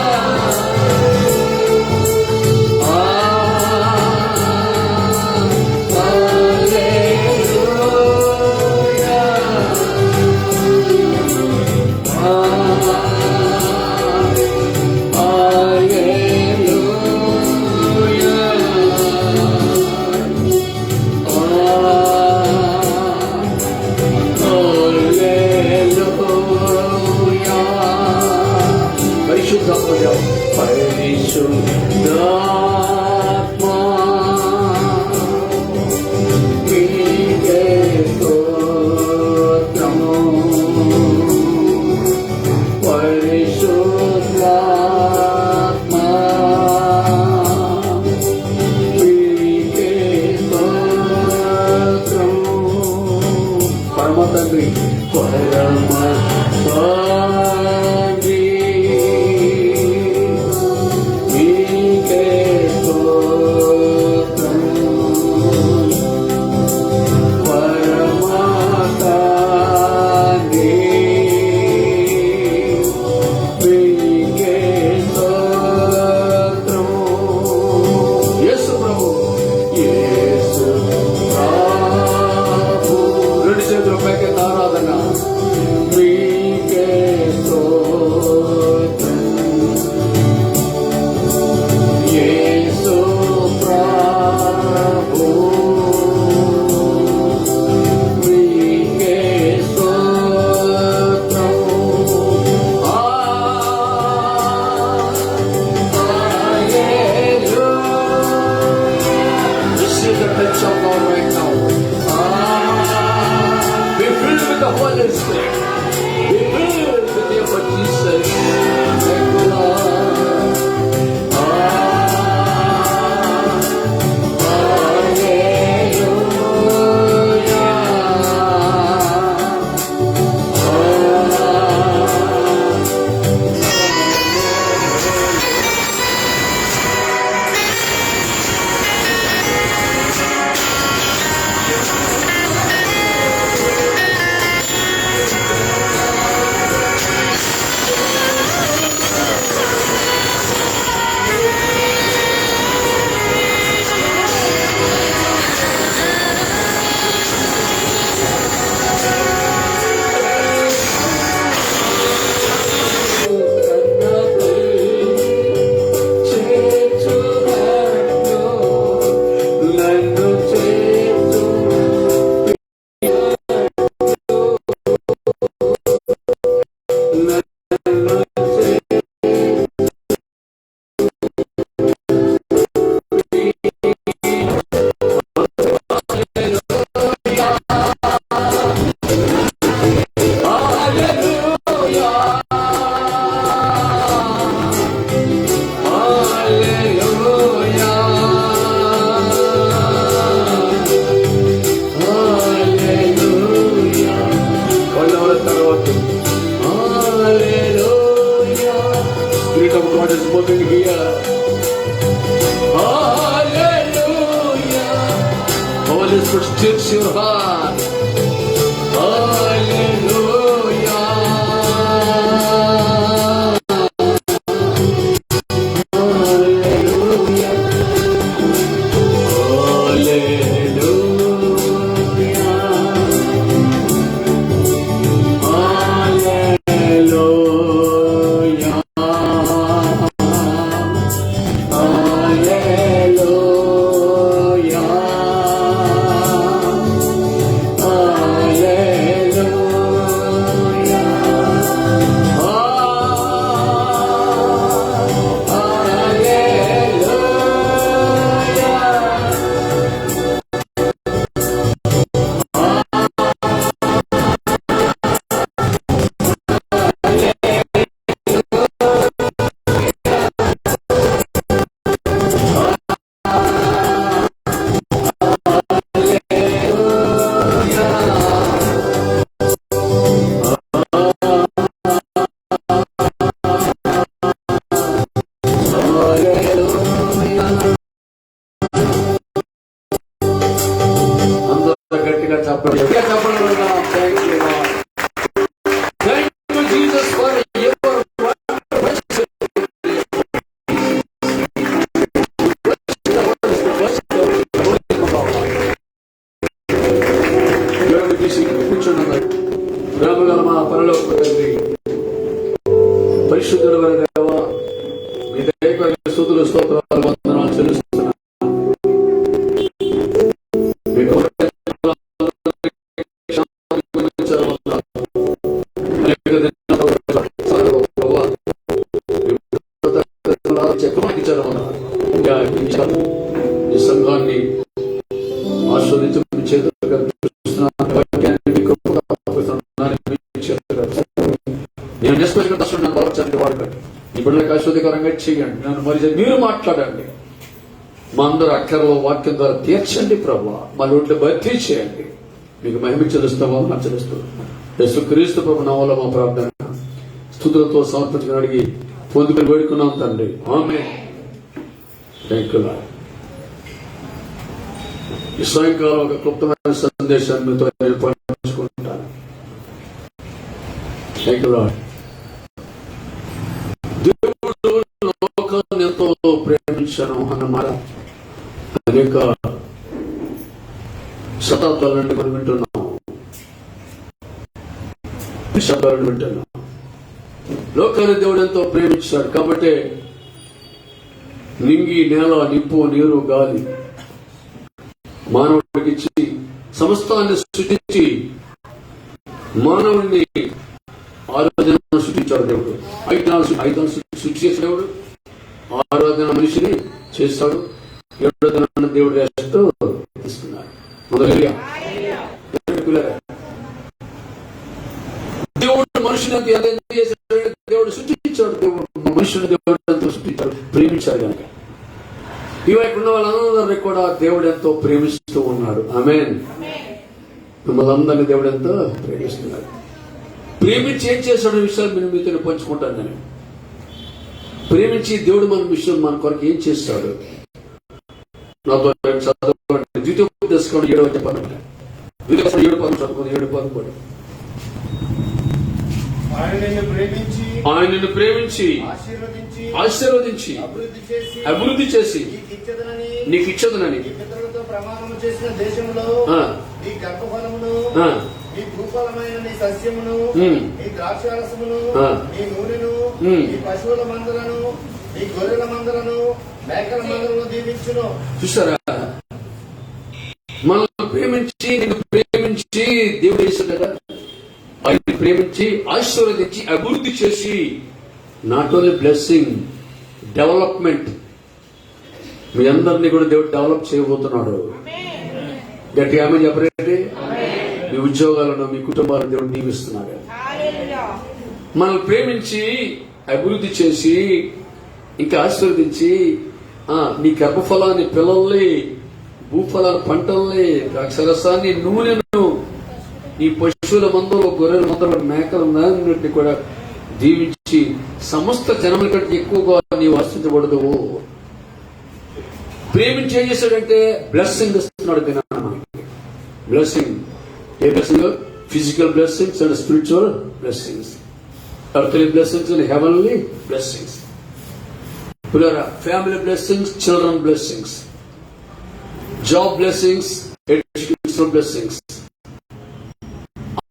నన్ను చేర్చు Spirit of God is moving here. Hallelujah. Holy Spirit stirs your heart. Hallelujah. Hallelujah. గట్టిగా చెప్పండి. Thank you, Lord. Thank you, Jesus, for your ప్రేమగల మా పరలోక తండ్రి, పరిశుద్ధుడైన దేవా, మీ దయకు స్తుతులు స్తోత్రాలు వందనాలు చెల్లిస్తున్నాను. ఈ సంఘాన్ని ఆస్వాదించి నేను నిష్పక్షంగా దర్శనం బలపరచండి, వాడకండి. ఈ బిడ్డలకు ఆస్వాదికరంగా చేయండి. నన్ను మరి మీరు మాట్లాడండి. మా అందరూ అక్షరంలో వాక్యం ద్వారా తీర్చండి ప్రభా. మా నోట్లో భర్తీ చేయండి. మీకు మహిమ చెల్లిస్తామో నా చెల్లిస్తూ యేసుక్రీస్తు ప్రభు నామములో మా ప్రార్థన స్తుతులతో సమర్పించుకుని అడిగి పొందుకుని వేడుకున్నాం తండ్రి. ఆమేన్. Thank you Lord. ఈ సాయంకాలం ఒక క్లుప్తమైన సందేశాన్ని మీతో నేను పంచుకుంటాను. Thank you Lord. దేవుడు లోకాన్ని ఎంతో ప్రేమించను అన్నమాట అనేక శతాబ్దాల నుండి మనం వింటున్నాం. శతాబ్దాలు వింటున్నాం. లోకాన్ని దేవుడు ఎంతో ప్రేమించాడు కాబట్టి నింగి, నేల, నిప్పు, నీరు, గాలి మానవుడికి ఇచ్చి సమస్తాన్ని సృష్టించి మానవుడిని ఆరాధన సృష్టించాడు దేవుడు. ఐదు సృష్టి చేసిన దేవుడు ఆరాధన మనిషిని చేస్తాడు. 7వ దినాన దేవుడు రెస్ట్ తీసుకున్నాడు. దేవుడు మనుషుని చేశాడు. దేవుడు సృష్టించాడు. దేవుడు మనుషుని దేవుడు ఎంతో సృష్టించాడు, ప్రేమించాడు కనుక ఈ వైపు ఉన్న వాళ్ళందరినీ కూడా దేవుడు ఎంతో ప్రేమిస్తూ ఉన్నాడు. ఆమేన్. మిమ్మల్ని అందరినీ దేవుడు ఎంతో ప్రేమిస్తున్నాడు. ప్రేమించి ఏం చేశాడు విషయాలు నేను మీతో పంచుకుంటాను. నేను ప్రేమించి దేవుడు మన విషయం మన కొరకు ఏం చేస్తాడు నాతో చదవండి. ద్వితీయోపదేశకాండం 7వ అధ్యాయం 7:11 ఆయన నిన్ను ప్రేమించి ఆశీర్వదించి అభివృద్ధి చేసి నీకు ఇచ్చదనని ప్రమాణము చేసిన దేశంలో నీ గర్భఫలమును, నీ భూఫలమైన నీ సస్యమును, నీ ద్రాక్షారసమును, నీ నూనెను, నీ పశువుల మందలను, నీ గొర్రెల మందలను, మేకల మందలను దీవించును. చూసారా? మనల్ని ప్రేమించి నిన్ను ప్రేమించి దేవుడు వేశాడు కదా, ఆయన్ని ప్రేమించి ఆశీర్వదించి అభివృద్ధి చేసి నాట్ ఓన్లీ బ్లెస్సింగ్, డెవలప్మెంట్. మీ అందరినీ కూడా దేవుడు డెవలప్ చేయబోతున్నాడు. గట్టి ఆమె చెప్పరేంటి? మీ ఉద్యోగాలను, మీ కుటుంబాలను దేవుడు దీవిస్తున్నాడు. మనల్ని ప్రేమించి అభివృద్ధి చేసి ఇంకా ఆశీర్వదించి నీ గర్భఫలాన్ని, పిల్లల్ని, భూఫలాన్ని, పంటల్ని, ద్రాక్షరసాన్ని, నూనెను, నీ పశువుల మందలో, గొర్రెల మందలో, మేకల కూడా దీవించి సమస్త జనముల కంటే ఎక్కువగా నీవు ఆశించబడదు. ప్రేమించి ఏం చేశాడంటే బ్లెస్సింగ్ ఇస్తున్నాడు. దినాన మనకి blessing. A blessing? Physical blessings and spiritual blessings, earthly blessings and heavenly blessings. Family blessings, children blessings, job blessings, educational blessings,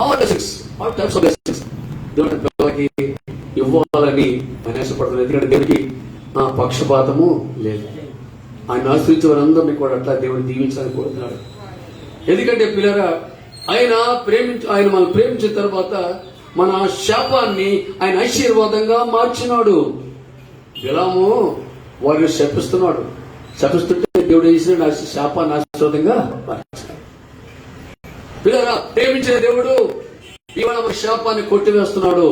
all blessings, all types of blessings. దేవుని పిల్లలకి ఇవ్వాలని ఆయన ఆశపడుతున్నారు. ఎందుకంటే దేవుడికి పక్షపాతము లేదు. ఆయన ఆశ్రయించే వారందరినీ కూడా అట్లా దేవుడు దీవించాలని కోరుతున్నాడు. ఎందుకంటే పిల్లరా, ఆయన మనల్ని ప్రేమించిన తర్వాత మన శాపాన్ని ఆయన ఆశీర్వాదంగా మార్చినాడు. బిలాము వారిని శపిస్తున్నాడు. శపిస్తుంటే దేవుడు చేసిన శాపాన్ని ఆశీర్వాదంగా మార్చాడు. పిల్లరా, ప్రేమించిన దేవుడు ఇవాళ మన శాపాన్ని కొట్టివేస్తున్నాడు.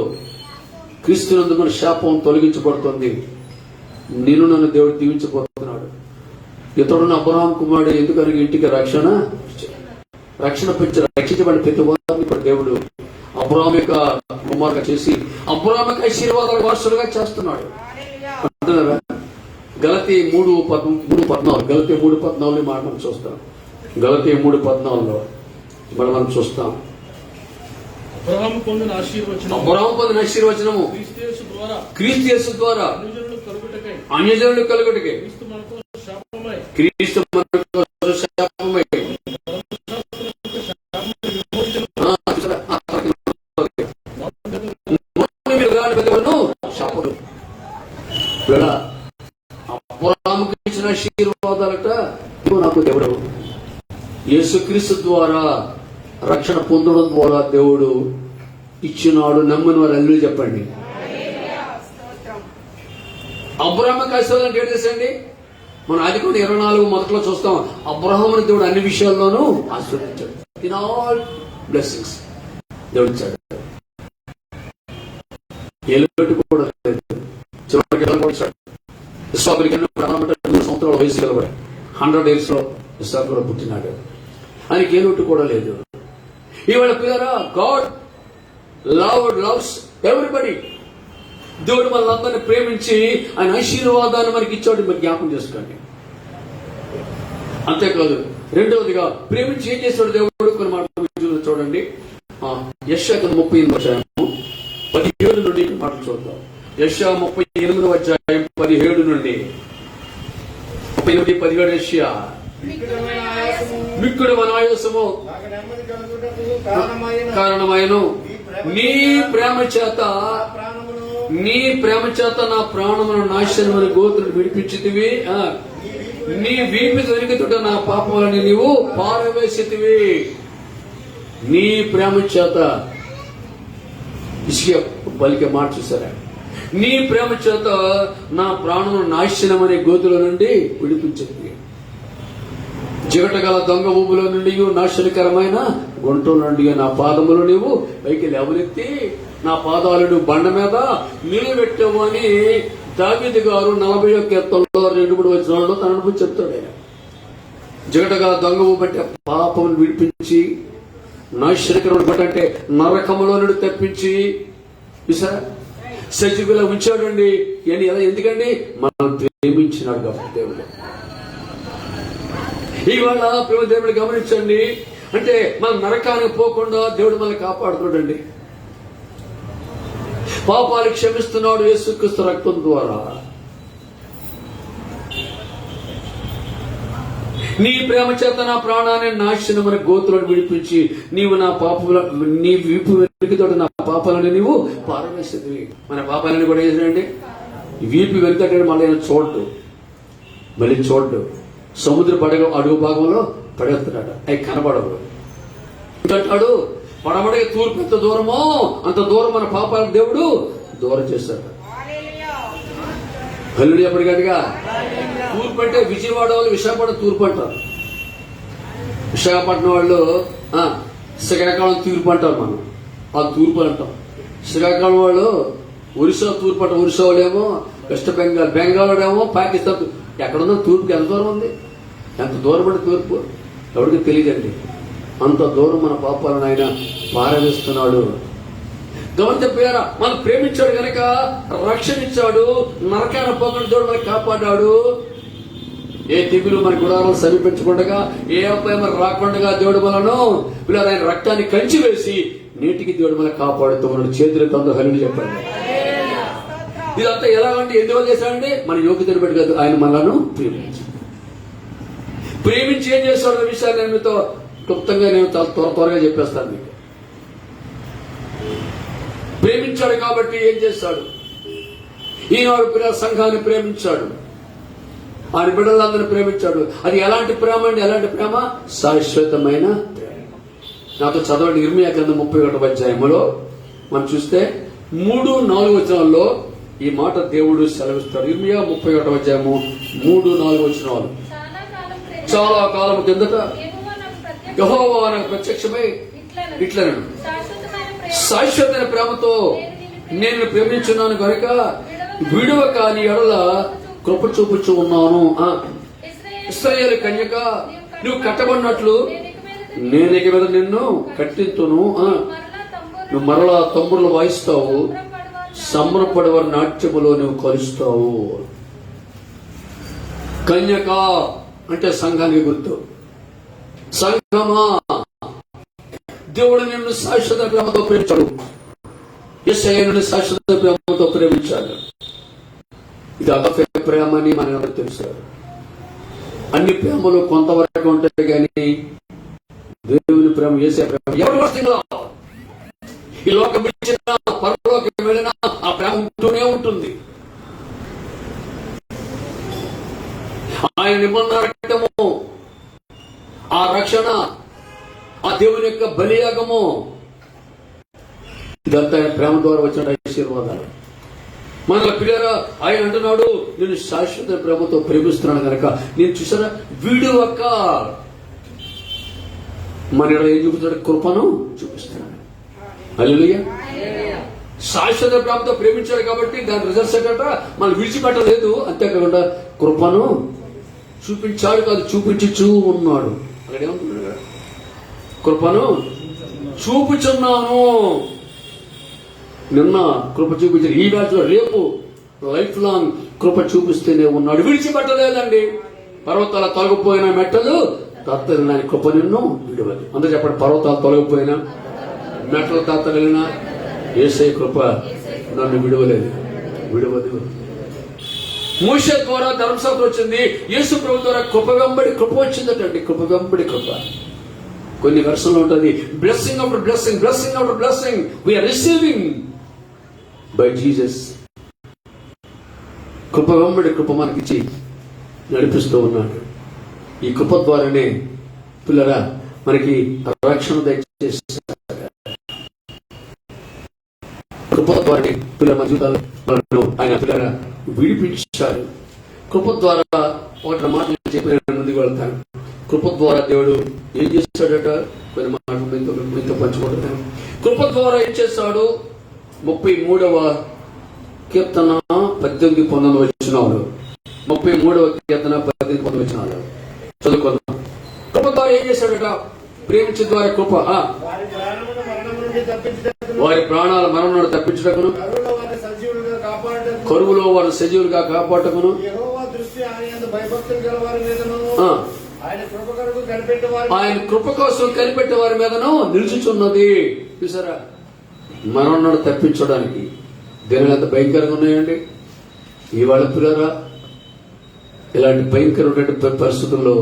క్రీస్తునందు మన శాపం తొలగించబడుతుంది. నేను నన్ను దేవుడు దీవించబోతున్నాడు. ఇతరుడు అబ్రహాం కుమారుడు ఎందుకని ఇంటికి రక్షణ రక్షించబడిన ప్రతి వారిని కూడా దేవుడు అబ్రహాం యొక్క కుమారుగా చేసి అబ్రహాంకి ఆశీర్వాదాల వారసులుగా చేస్తున్నాడు. అంటున్నారా? గలతీ 3:14 గలతీ 3:14 మాట మనం చూస్తాం. గలతీ 3:14 మనం చూస్తాం. అబ్రహాము పొందిన ఆశీర్వచనము క్రీస్తు యేసు ద్వారా అన్యజనులు కలుగుటకై క్రీస్తు మనకు శాపమై అబ్రహాముకు ఇచ్చిన ఆశీర్వాదాలట నాకు దేవుడు యేసుక్రీస్తు ద్వారా రక్షణ పొందడం ద్వారా దేవుడు ఇచ్చినాడు. నమ్మని వారు అల్లు చెప్పండి. అబ్రహాముకి ఆశీర్వాదం ఏం చేసండి? మనం 24 మొదట్లో చూస్తాం. అబ్రహాముని దేవుడు అన్ని విషయాల్లోనూ ఆశీర్వదించాడు. ఇన్ ఆల్ బ్లెస్సింగ్స్ దేవుడు ఇచ్చాడు. ఏలుపెట్టు కూడా లేదు. చివరికి ఇస్సాకుకి 2 సంవత్సరాల వయసు కలబడి 100 years లో ఇస్సాకు కూడా పుట్టినాడు. ఆయనకి ఏ లోటు కూడా లేదు. ఇవాళ పిల్లరా, గాడ్ లవ్స్ ఎవ్రీబడి. దేవుడు మనల్ని ప్రేమించి ఆయన ఆశీర్వాదాన్ని మనకి ఇచ్చాడు. మీరు జ్ఞాపకం చేసుకోండి. అంతేకాదు, రెండవదిగా ప్రేమించి ఏం చేశాడు దేవుడు? కొన్ని మాటలు చూడండి. యెషయా 38:17 నుండి మాటలు చూద్దాం. యెషయా 38:17 నుండి 38:17 యెషయా. మిక్కుడు మన ఆయాసము కారణమైన నీ ప్రేమ చేత నా ప్రాణమును నాశనమని గోత్రుడు విడిపించితివి. నీ వీపి దొరికితుట నా పాపములని నీవు పారవేసితివి. నీ ప్రేమ చేత ఇసుక పలికే మాట చూసారా? నీ ప్రేమ చేత నా ప్రాణమును నాశనమనే గోతుల నుండి విడిపించింది. జిగటగల దొంగ ఊబులో నుండి, నాశనకరమైన గుంటల నుండి నా పాదములు నీవు పైకి లేవనెత్తి నా పాదాలను బండ మీద నిలబెట్టావు అని దావీదు గారు 41 కీర్తనలో 2-3 వచనాల్లో తన అనుభవం చెప్తాడు. ఆయన జిగటగల దొంగ ఊబట్టి పాపం విడిపించి, నాశనకరమైన గుంట అంటే నరకములో నుండి తప్పించి సజీవులా ఉంచాడండి. ఎందుకండి? మనం ప్రేమించినాడు కాబట్టి దేవుడు. ఇవాళ ప్రేమ దేవుడు గమనించండి. అంటే మనం నరకానికి పోకుండా దేవుడు మనల్ని కాపాడుతున్నాడండి. పాపాలు క్షమిస్తున్నాడు యేసుక్రీస్తు రక్తం ద్వారా. నీ ప్రేమ చేత నా ప్రాణాన్ని నాశనమని గోతులను విడిపించి నీవు నీ వీపు వెనుకతో నా పాపాలని నీవు పారవేసేది. మన పాపాలని కూడా చేసాడండి. వీపు వెనుకటే మళ్ళీ చూడ్డు. సముద్ర అడుగు భాగంలో పడేస్తున్నాడు. అవి కనబడవు. అంటాడు పడమడే తూర్పు ఎంత దూరమో అంత దూరం మన పాపాలకు దేవుడు దూరం చేస్తాడు. హల్లుడు ఎప్పటికట్టుగా తూర్పు అంటే విజయవాడ వాళ్ళు విశాఖపట్నం తూర్పు అంటారు. విశాఖపట్నం వాళ్ళు శ్రీకాకుళం తూర్పు అంటారు. మనం ఆ తూర్పు అంటాం. శ్రీకాకుళం వాళ్ళు ఒరిస్సా తూర్పు అంటారు. ఒరిస్సా వాళ్ళేమో వెస్ట్ బెంగాల్, బెంగాల్ ఏమో పాకిస్తాన్. ఎక్కడున్నా తూర్పుకి ఎంత దూరం ఉంది? ఎంత దూరం అంటే తూర్పు ఎవరికి తెలియదండి. అంత దూరం మన పాపాలను ఆయన పారవేస్తున్నాడు. గమనించే పేరా, మనం ప్రేమించాడు కనుక రక్షణ ఇచ్చాడు. నరకాన పోకుండా దేవుడు మనకి కాపాడాడు. ఏ తెగులు మన గుడాలను సమీపించకుండా, ఏ అపాయం రాకుండా దేవుడు మనను పిల్లలు ఆయన రక్తాన్ని కంచి వేసి నీటికి దేవుడు మనకు కాపాడుతూ ఉన్నాడు. చేతులకు అందరూ హల్లేలూయా చెప్పండి. ఇదంతా ఎలాగంటే ఎందువల్ల చేశాడండి? మన యోగ్యతను బట్టి కాదు, ఆయన మనలను ప్రేమించి ఏం చేస్తాడు అనే విషయాన్ని నేను మీతో క్లుప్తంగా నేను త్వరగా చెప్పేస్తాను మీకు. ప్రేమించాడు కాబట్టి ఏం చేస్తాడు? ఈనాడు పిల్లల సంఘాన్ని ప్రేమించాడు. ఆయన బిడ్డలందరినీ ప్రేమించాడు. అది ఎలాంటి ప్రేమ అండి? ఎలాంటి ప్రేమ? శాశ్వతమైన ప్రేమ. నాతో చదవండి. ఇర్మియా గ్రంథం 31వ అధ్యాయంలో మనం చూస్తే 3-4 వచనాల్లో ఈ మాట దేవుడు సెలవిస్తాడు. ఇర్మియా 31వ అధ్యాయము 3-4 వచనాలు. చాలా కాలం కిందట యెహోవా నాకు ప్రత్యక్షమై ఇట్లనను, శాశ్వతమైన ప్రేమతో నేను ప్రేమించున్నాను కనుక విడువక నీ ఎడల కృప చూపుచు ఉన్నాను. ఇశ్రాయేలు కన్యక, నువ్వు కట్టబడినట్లు నేను ఇక మీద నిన్ను కట్టింతును. నువ్వు మరలా తంబురులు వాయిస్తావు, సంబరపడేవారి నాట్యములో నువ్వు కలుస్తావు. కన్యక అంటే సంఘానికి గుర్తు. సంఘమా, దేవుడు నిన్ను శాశ్వత ప్రేమతో ప్రేమించాడు. యేసయ్యను శాశ్వత ప్రేమతో ప్రేమించాడు. ఇది అగపే ప్రేమ అని మనకు తెలుసు. అన్ని ప్రేమలు కొంతవరకు ఉంటాయి కానీ దేవుని ప్రేమ, యేసయ్య ప్రేమ ఎవరు వస్తుందో ఈ లోకం ఇచ్చినా పరలోకం వెళ్ళినా ఆ ప్రేమ ఉంటూనే ఉంటుంది. ఆయన నిబంధన రక్తము, ఆ రక్షణ, ఆ దేవుని యొక్క బలియాగము, ఇదంతా ఆయన ప్రేమ ద్వారా వచ్చిన ఆశీర్వాదాలు. మన పిల్లరా, ఆయన అంటున్నాడు నేను శాశ్వత ప్రేమతో ప్రేమిస్తున్నాను కనుక నేను చూసారా వీడువక మన ఏం చూపిస్తాడు? కృపను చూపిస్తున్నాడు. హల్లెలూయా. శాశ్వత ప్రేమతో ప్రేమించాడు కాబట్టి దాని రిజల్ట్స్ ఏంటంట మనం విడిచిపెట్టలేదు. అంతేకాకుండా కృపను చూపించాడు కాదు, చూపించు ఉన్నాడు. అక్కడ ఏమంటున్నాడు? కృపను చూపుచున్నాను. నిన్న కృప చూపించాడు, ఈ బ్యాచ్ లో రేపు లైఫ్ లాంగ్ కృప చూపిస్తూనే ఉన్నాడు. విడిచిపెట్టలేదండి. పర్వతాల తొలగిపోయిన మెట్టలు తత్తలిన కృప నిన్ను విడవదు. అందరూ చెప్పండి, పర్వతాలు తొలగిపోయినా మెట్టలు తత్తలినా యేసయ్య కృప నన్ను విడవలేదు, విడవదు. మోషే ద్వారా ధర్మశాస్త్రం వచ్చింది, యేసు ప్రభు ద్వారా కృప వెంబడి కృప వచ్చిందటండి. కృప వెంబడి కృప. కొన్ని వెర్షన్లు ఉంటుంది blessing after blessing, blessing after blessing we are receiving by Jesus. కృప వెంబడి కృప మనకిచ్చి నడిపిస్తూ ఉన్నాడు. ఈ కృప ద్వారానే పిల్లరా మనకి రక్షణ దయచేస్తారు. కృప ద్వారానే పిల్లల మన జీవితాలను ఆయన పిల్లరా విడిపించారు. కృప ద్వారా ఒకటి మాటలు చెప్పి ముందుకు వెళ్తాను. కృప ద్వారా దేవుడు ఏం చేస్తాడట? కొన్ని మాటలు మీతో పంచుకుంటున్నాను. కృప ద్వారా ఏం చేస్తాడు? 33వ కీర్తన 18-19 వచనాలు. 33వ కీర్తన 18-19 వచనాలు చదువుకుందాం. కృప ద్వారా ఏం చేశాడట? ప్రేమించే ద్వారా కృప వారి ప్రాణాల మరణం నుండి తప్పించటకును, కరువులో వారిని సజీవులుగా కాపాడటకును, ఆయన కృప కోసం కనిపెట్టే వారి మీదను నిలుచుచున్నది. చూసారా, మరణం తప్పించడానికి దీనిలో ఎంత భయంకరంగా ఉన్నాయండి ఇవాళ పిల్లరా. ఇలాంటి భయంకరమైన పరిస్థితుల్లో,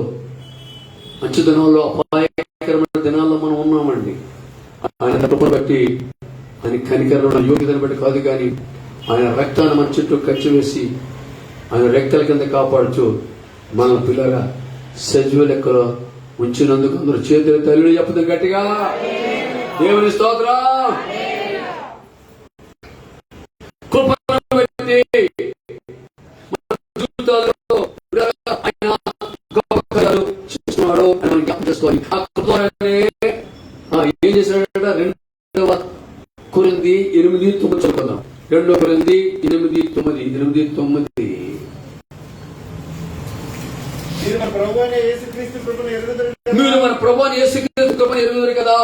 మంచి దినాల్లో, అపాయకరమైన దినాల్లో మనం ఉన్నామండి. ఆయన కృపను బట్టి, ఆయన కనికరణ యోగ్యతను బట్టి కాదు కానీ ఆయన రక్తాన్ని మన చుట్టూ ఖర్చు వేసి ఆయన రెక్కల కింద కాపాడుచు మన పిల్లరా సజీవ లెక్కలో ఉంచినందుకు అందరూ చేతులు తల్లి చెప్పుతుంది గట్టిగా. దేవుని స్తోత్రం. కృపను బట్టి మన జీవితాల్లో ఆయన గొప్ప కార్యాలు చేస్తున్నాడు అని మనం జ్ఞాపకం చేసుకోవాలి. ఆ కృప ద్వారానే ఏం చేశాడంట? 2 కొరింథీ 8:9 చదువుకుందాం. 2 కొరింథీ 8:9. మీరు మన ప్రభువైన యేసుక్రీస్తు కృపను ఎరుగుదురు మీరు మన ప్రభువైన యేసుక్రీస్తు కృపను ఎరుగుదురు కదా.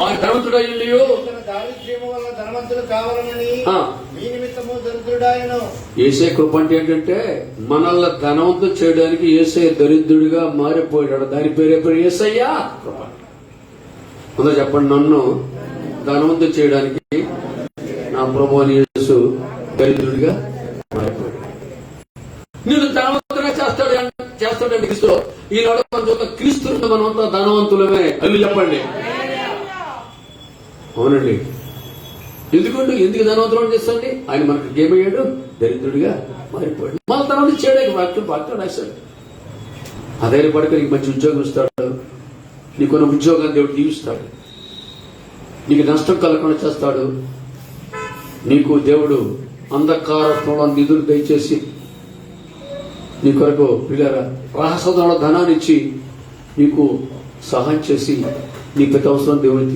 ఆయన ధనవంతుడై ఉండి తన దారిద్ర్యము వల్ల ధనవంతులు కావాలని మీ నిమిత్తము దరిద్రుడాయను. యేసే కృప అంటే ఏంటంటే మనల్ని ధనవంతులు చేయడానికి యేసే దరిద్రుడిగా మారిపోయాడు. దాని పేరు యేసయ్య కృప. అందరూ చెప్పండి, నన్ను ధనవంతులు చేయడానికి నా ప్రభువైన యేసు దరిద్రుడిగా మారిపోయాడు. నేను ధనవంతుగా చేస్తాడండి క్రీస్తు. ఈనాడు మన చోట క్రీస్తు మనమంతా ధనవంతులమే. అవి చెప్పండి. అవునండి. ఎందుకు ధనవంతులు చేస్తాండి? ఆయన మనకు ఏమయ్యాడు? దరిద్రుడిగా మారిపోయాడు. మన ధనవంతులు చేయడానికి వాక్యం రాశాడు. అదే పడక నీకు మంచి ఉద్యోగం ఇస్తాడు. నీకున్న ఉద్యోగాన్ని దేవుడు దీవిస్తాడు. నీకు నష్టం కలగకుండా చేస్తాడు. నీకు దేవుడు అంధకారంలో నిధులు దయచేసి నీ కొరకు పిల్లరా రహస్యంలో ధనాన్ని ఇచ్చి నీకు సహాయం చేసి నీ ప్రతి అవసరం దేవుడు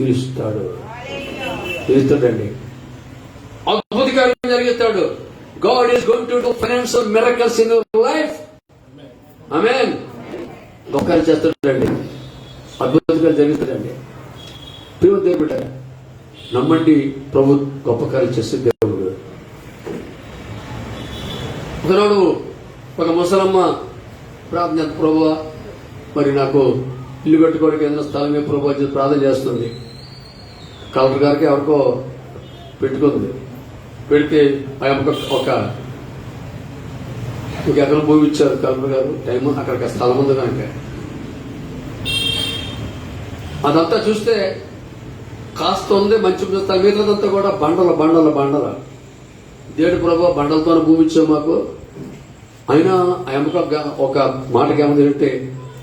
తీరుస్తాడండి. అద్భుత కార్యం జరిగిస్తాడు. God is going to do financial miracles in your life. Amen. గొప్ప కార్యం చేస్తాడండి. అద్భుతంగా జరుగుతాడండి. ప్రియ దేవుడు నమ్మండి, ప్రభు గొప్ప కార్యం చేసే దేవుడు. ఒకనాడు ఒక ముసలమ్మ ప్రార్థన, ప్రభువా మరి నాకు ఇల్లు కట్టుకోవడానికి ఏదైనా స్థలమే ప్రభు అని ప్రార్థన చేస్తుంది. కలెక్టర్ గారికి ఎవరికో పెట్టుకుంది. పెడితే ఒక ఎకరం భూమి ఇచ్చారు కలెక్టర్ గారు. టైం అక్కడికి స్థలం ఉంది కనుక అదంతా చూస్తే కాస్త ఉంది, మంచి స్థలం. మిగతాదంతా కూడా బండల. దేవుడి ప్రభు బండలతో భూమి ఇచ్చావు మాకు. అయినా ఆయనకు ఒక మాటకి ఏమంటే,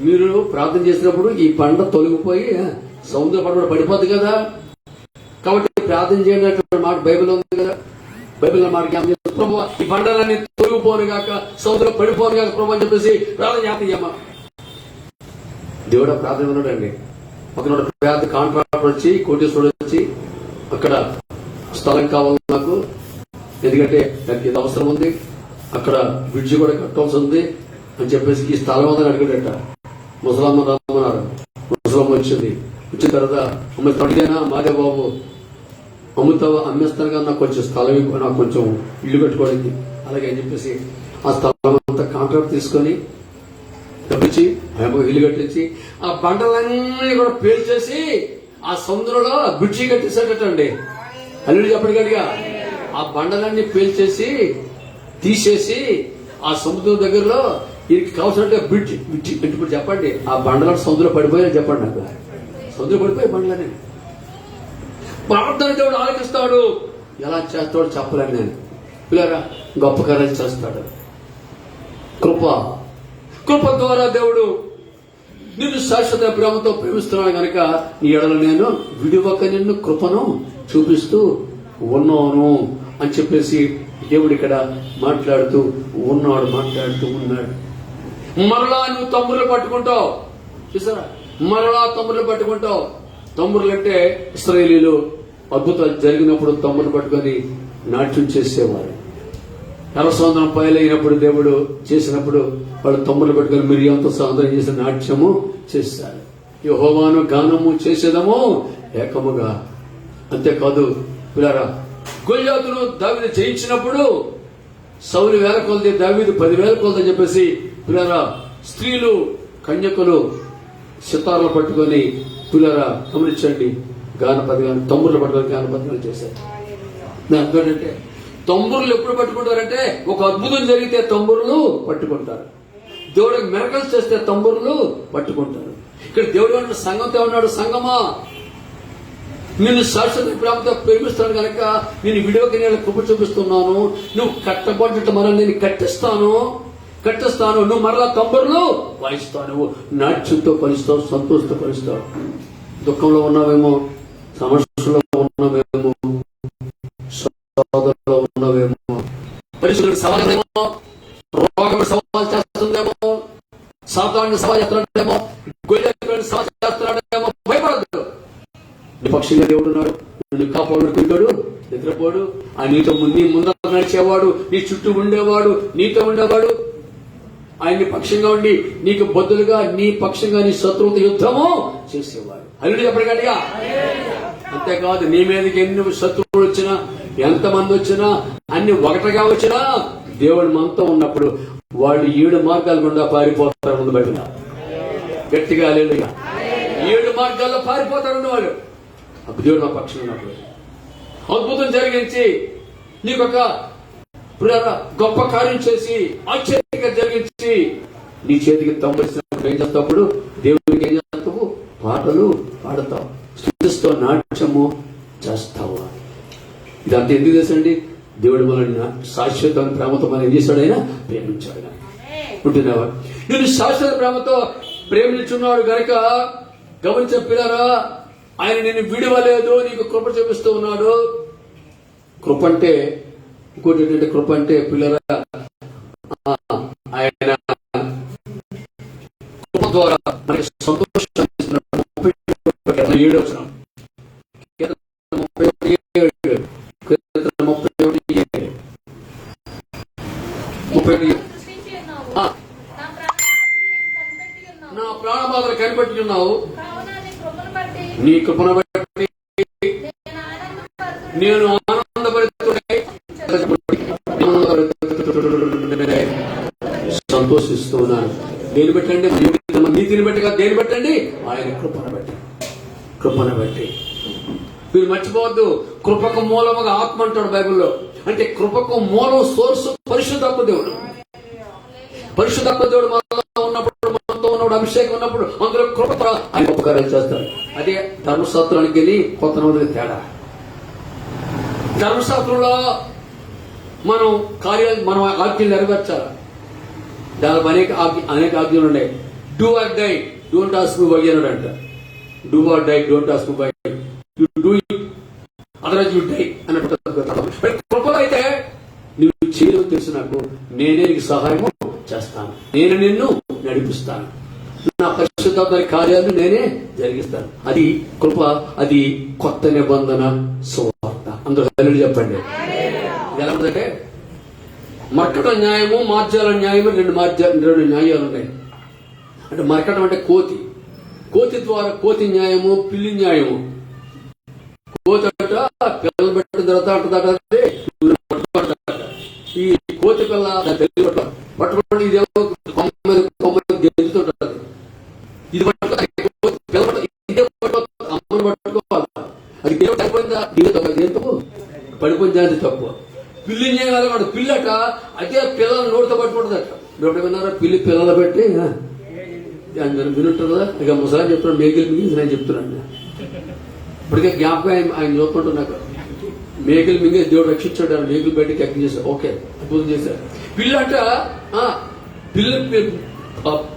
మీరు ప్రార్థన చేసినప్పుడు ఈ బండ తొలగిపోయి సముద్ర పడవ పడిపోద్ది కదా, కాబట్టి ప్రార్థన చేయనటువంటి మాట బైబిల్ ఉంది కదా. బైబిల్ మాట ప్రభు ఈ బండలన్నీ తొలగిపోను కాక, సముద్రం పడిపోను కాక ప్రభు అని చెప్పేసి ప్రార్థన చేస్తాయమ్మా. దేవుడు ప్రార్థన ఉన్నాడండి. ఒకనాడు పెద్ద కాంట్రాక్టర్ వచ్చి, కోటేశ్వరుడు వచ్చి, అక్కడ స్థలం కావాలి నాకు, ఎందుకంటే దానికి ఇది అవసరం ఉంది, అక్కడ బ్రిడ్జి కూడా కట్టాల్సి ఉంది అని చెప్పేసి ఈ స్థలం ఉందని అడిగాడట. ముసలమ్మ రమ్మన్నారు. ముసలమ్మ వచ్చింది. వచ్చిన తర్వాత అమ్మ అడిగానా, మాదే బాబు అమ్ముతావా, అమ్మేస్తాను కానీ నాకు కొంచెం స్థలం, నాకు కొంచెం ఇల్లు కట్టుకోవడానికి అలాగే అని చెప్పేసి ఆ స్థలం అంతా కాంట్రాక్ట్ తీసుకొని డబ్బిచ్చి ఇల్లు కట్టించి ఆ బండలన్నీ కూడా పేల్చేసి ఆ సముద్రంలో బ్రిడ్జి కట్టేసాడటండి. అల్లుడు చెప్పండి గట్టిగా. ఆ బండలన్నీ పేల్చేసి తీసేసి ఆ సముద్రం దగ్గరలో వీరికి కావాల్సినట్టు బ్రిడ్జి ఇప్పుడు చెప్పండి, ఆ బండలను సముద్రం పడిపోయా చెప్పండి. నాకు సముద్రం పడిపోయి బండలని ప్రార్థన దేవుడు ఆలోచిస్తాడు. ఎలా చేస్తాడో చెప్పలేను నేను. పిల్లరా గొప్ప కార్యాలు చేస్తాడు. కృప ద్వారా దేవుడు నిన్ను శాశ్వత ప్రేమతో ప్రేమిస్తున్నాడు కనుక నీ ఎడల నేను విడివక నిన్ను కృపను చూపిస్తూ ఉన్నాను అని చెప్పేసి దేవుడు ఇక్కడ మాట్లాడుతూ ఉన్నాడు. మరలా నువ్వు తమ్ముళ్ళు పట్టుకుంటావు. చూసారా, మరలా తమ్ముళ్ళు పట్టుకుంటావు. తమ్ముళ్ళు అంటే ఇశ్రాయేలీలు అద్భుతాలు జరిగినప్పుడు తమ్ముళ్ళు పట్టుకొని నాట్యం చేసేవారు. ఎర్రసముద్రం పైలైనప్పుడు దేవుడు చేసినప్పుడు వాళ్ళు తమ్ముళ్ళు పట్టుకొని మిరియంతో సముద్రం చేసి నాట్యము చేశారు. యెహోవాను గానము చేసేదము ఏకముగా. అంతేకాదు పిల్లరా, గొల్యాతును దావీదు జయించినప్పుడు సౌలు 1000 కొలది, దావీదు 10,000 కొలది అని చెప్పేసి పిల్లరా స్త్రీలు కన్యకులు సితార్లు పట్టుకొని పిల్లరా గమనించండి తమ్ముళ్ళు పట్టుకొని గానపద్యాలు చేశారు. అంటే తమ్ముళ్ళు ఎప్పుడు పట్టుకుంటారంటే ఒక అద్భుతం జరిగితే తమ్ముళ్ళు పట్టుకుంటారు. దేవుడికి మిరకల్స్ చేస్తే తమ్ముళ్ళు పట్టుకుంటారు. ఇక్కడ దేవుడు అంటే సంఘంతో ఉన్నాడు. సంగమా, నిన్ను శాశ్వత ప్రేమతో ప్రేమిస్తాను కనుక నేను విడివకి నేను కృప చూపిస్తున్నాను. నువ్వు కట్టబడ్డట్టు మనం నేను కట్టిస్తాను. కట్టిస్తాను, నువ్వు మరలా తంబురులు వాయిస్తావు, నువ్వు నాట్యంతో పరుస్తావు, సంతోషంతో పరుస్తావు. దుఃఖంలో ఉన్నావేమో, సమస్యలో ఉన్నావేమో, సోదరులో ఉన్నావేమో, పరిస్థితులకు సవాలేమో, రోగం సవాల్ చేస్తుందేమో, సాతాన్ని సవాల్ చేస్తున్నాడేమో, గొయ్యలను సవాల్ చేస్తున్నాడేమో, భయపడద్దు. నీ పక్షంగా దేవుడు ఉన్నాడు, నిన్ను కాపాడుకుంటాడు, నిద్రపోడు. ఆ నీతో నీ ముందర నడిచేవాడు, నీ చుట్టూ ఉండేవాడు, నీతో ఉండేవాడు, ఆయన్ని పక్షంగా ఉండి నీకు బదులుగా నీ పక్షంగా నీ శత్రువుతో యుద్ధము చేసేవాడు. హల్లెలూయా చెప్పగలిగా. అంతేకాదు, నీ మీదకి ఎన్ని శత్రువులు వచ్చినా, ఎంతమంది వచ్చినా, అన్ని ఒకటిగా వచ్చినా, దేవుడు మనతో ఉన్నప్పుడు వాళ్ళు 7 మార్గాల గుండా పారిపోతారు. ముందు బయట గట్టిగా హల్లెలూయా. 7 మార్గాల్లో పారిపోతారు వాళ్ళు. అప్పుడు దేవుడు మా పక్షం ఉన్నప్పుడు అద్భుతం జరిగించి నీకొక గొప్ప కార్యం చేసి ఆశ్చర్యంగా జరిగించి నీ చేతికి తంబడిసినప్పుడు ఏం చేస్తావు? దేవుడికి ఏం చేస్తావు? పాటలు పాడతావు, స్తుతిస్తూ నాట్యము చేస్తావు. ఇదంతా ఎందుకు తెలుసండి? దేవుడు మనల్ని శాశ్వత ప్రేమతో మనం ఏం చేశాడు? ఆయన ప్రేమించాడు. ఉంటున్నావా? నేను శాశ్వత ప్రేమతో ప్రేమించున్నాడు గనక గమనించిన పిల్లరా, ఆయన నిన్ను విడవలేదు, నీకు కృప చూపిస్తూ ఉన్నాడు. కృప అంటే ఇంకోటి ఏంటంటే, కృప అంటే పిల్లరా, ఆయన కృప ద్వారా మనకి సంతోషం. 37 నా ప్రాణబాధలు కనిపెట్టుకున్నావు, నీ కృపను బట్టి నేను సంతోషిస్తూ ఉన్నాను. దేని పెట్టండి? నీతిని బట్టి కాదు, దేని పెట్టండి? ఆయన కృపను బట్టి. కృపను బట్టి మీరు మర్చిపోవద్దు, కృపకు మూలముగా ఆత్మ అంటాడు బైబిల్లో. అంటే కృపకు మూలం, సోర్సు పరిశుద్ధాత్మ దేవుడు. పరిశుద్ధాత్మ దేవుడు మనలో ఉన్నప్పుడు, మనతో ఉన్నప్పుడు, అభిషేకం ఉన్నప్పుడు అందులో కృప ఆయన ఉపకారాలు చేస్తాడు. అదే ధర్మశాస్త్రానికి వెళ్ళి కొత్త నోటికి తేడా. ధర్మశాస్త్రంలో మనం కార్యాలు, మనం ఆజ్ఞలు నెరవేర్చాలి. దానిపై అనేక ఆజ్ఞలు ఉన్నాయి. Do or die, don't ask me why అన్నాడు అంట. Do or die, don't ask me why, you do it otherwise you die అన్నట్టు. కృపలో అయితే నువ్వు చేయలేవు తెలుసు, నాకు నేనే నీకు సహాయము చేస్తాను, నేను నిన్ను నడిపిస్తాను, నా పరిశుద్ధాత్మ కార్యాలు నేనే జరిగిస్తాను. అది కృప, అది కొత్త నిబంధన సువార్త. అందరూ హల్లెలూయా చెప్పండి. ఎలా ఉందంటే, మర్కట న్యాయము, మార్జాల న్యాయము, 2 న్యాయాలు ఉన్నాయి. అంటే మర్కటం అంటే కోతి, కోతి ద్వారా కోతి న్యాయము, పిల్లి న్యాయము. కోతి అంట పిల్లలు పెట్టిన తర్వాత అంటుందట, ఈ కోతి పిల్ల పట్టుబడి ఇదేమో గెలుతుంటారు. ఇది అమ్మను పట్టుకోవాలి, అది పడిపోయిందా పడిపోయింది, దాని తక్కువ. పిల్లి న్యాయాలు, పిల్లట అదే పిల్లలు నోటితో పట్టుకుంటుందట. నోటి విన్నారా? పిల్లి పిల్లలు పెట్టి వినుంటుందా? ఇక ముసలా చెప్తున్నాడు, మేకలు మింగి నేను చెప్తున్నాను. ఇప్పటికే జ్ఞాపకం ఆయన చూసుకుంటున్నాక మేకలు మింగే దేవుడు రక్షించాడు. మేకలు బయటకి ఎక్కి చేశాడు. ఓకే, అద్భుతం చేశారు. పిల్లట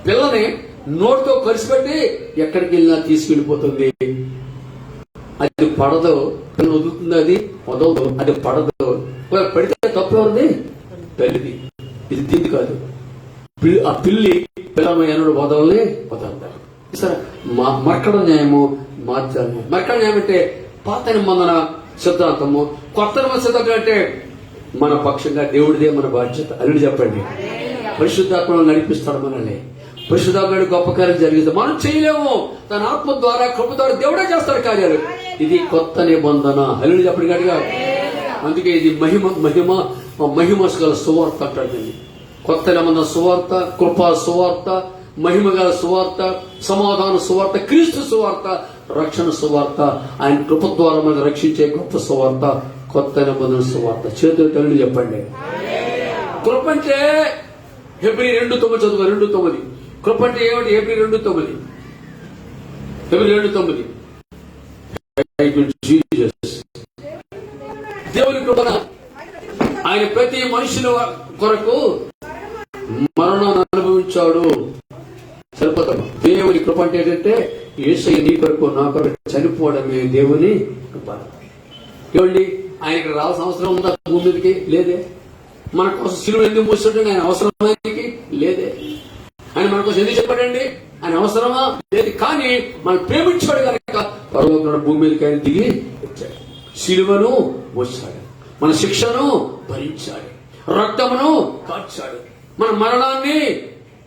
పిల్లని నోటితో కలిసిపెట్టి ఎక్కడికి వెళ్ళినా తీసుకెళ్లిపోతుంది. అది పడదు, పిల్లలు వదులుతుంది, అది వదలదు, అది పడదు. పడితే తప్పు ఎవరిది? తల్లిది. ఇది దీన్ని కాదు. ఆ పిల్లి పిల్లలు వదలని వదలతారు. సరే, మర్కడ న్యాయము, మార్చాలి. మర్కడ న్యాయం అంటే పాత నిబంధన సిద్ధాంతము, కొత్త నిబంధన సిద్ధాంతం అంటే మన పక్షంగా దేవుడిదే మన బాధ్యత. అని చెప్పండి. పరిశుద్ధాత్మను నడిపిస్తాడు మనల్ని. పరిశుద్ధాత్ముడు గొప్ప కార్యాలు జరిగిస్తాడు. మనం చేయలేము, తన ఆత్మ ద్వారా, కృప ద్వారా దేవుడే చేస్తాడు కార్యాలు. ఇది కొత్త నిబంధన. హల్లెలూయా చెప్పండి గట్టిగా. అందుకే ఇది మహిమ గల సువార్త అంటాడు. కొత్త నిబంధన సువార్త, కృపా సువార్త, మహిమ గల సువార్త, సమాధాన సువార్త, క్రీస్తు సువార్త, రక్షణ సువార్త. ఆయన కృప ద్వారా మనం రక్షించే గొప్ప సువార్త కొత్త నిబంధన సువార్త. చేతులు తల్లి చెప్పండి. కృప అంటే హెబ్రీ 2:9 చదువు. 2:9 కృప అంటే ఏమిటి? హెబ్రీ 2:9. హెబ్రీ 2:9 దేవుని కృపణ ఆయన ప్రతి మనుషుల కొరకు మరణాన్ని అనుభవించాడు. సరిపోతాం. దేవుని కృప అంటే ఏంటంటే యేసయ్య నీ కొరకు నా కొరకు చనిపోవడమే దేవుని కృప. ఏమండి ఆయనకి రావాల్సిన అవసరం ఉందా భూమి మీదకి? లేదే. మన కోసం సిలువ ఎందుకు మూస్తుంటే ఆయన అవసరమా? లేదే. ఆయన మన కోసం ఎందుకు చెప్పాడండి? ఆయన అవసరమా? లేదు. కానీ మనం ప్రేమించాడు కనుక పరలోకంలో భూమి మీదకి ఆయన దిగి వచ్చాడు, సిలువను మోసాడు, మన శిక్షను భరించాడు, రక్తమును కార్చాడు, మన మరణాన్ని,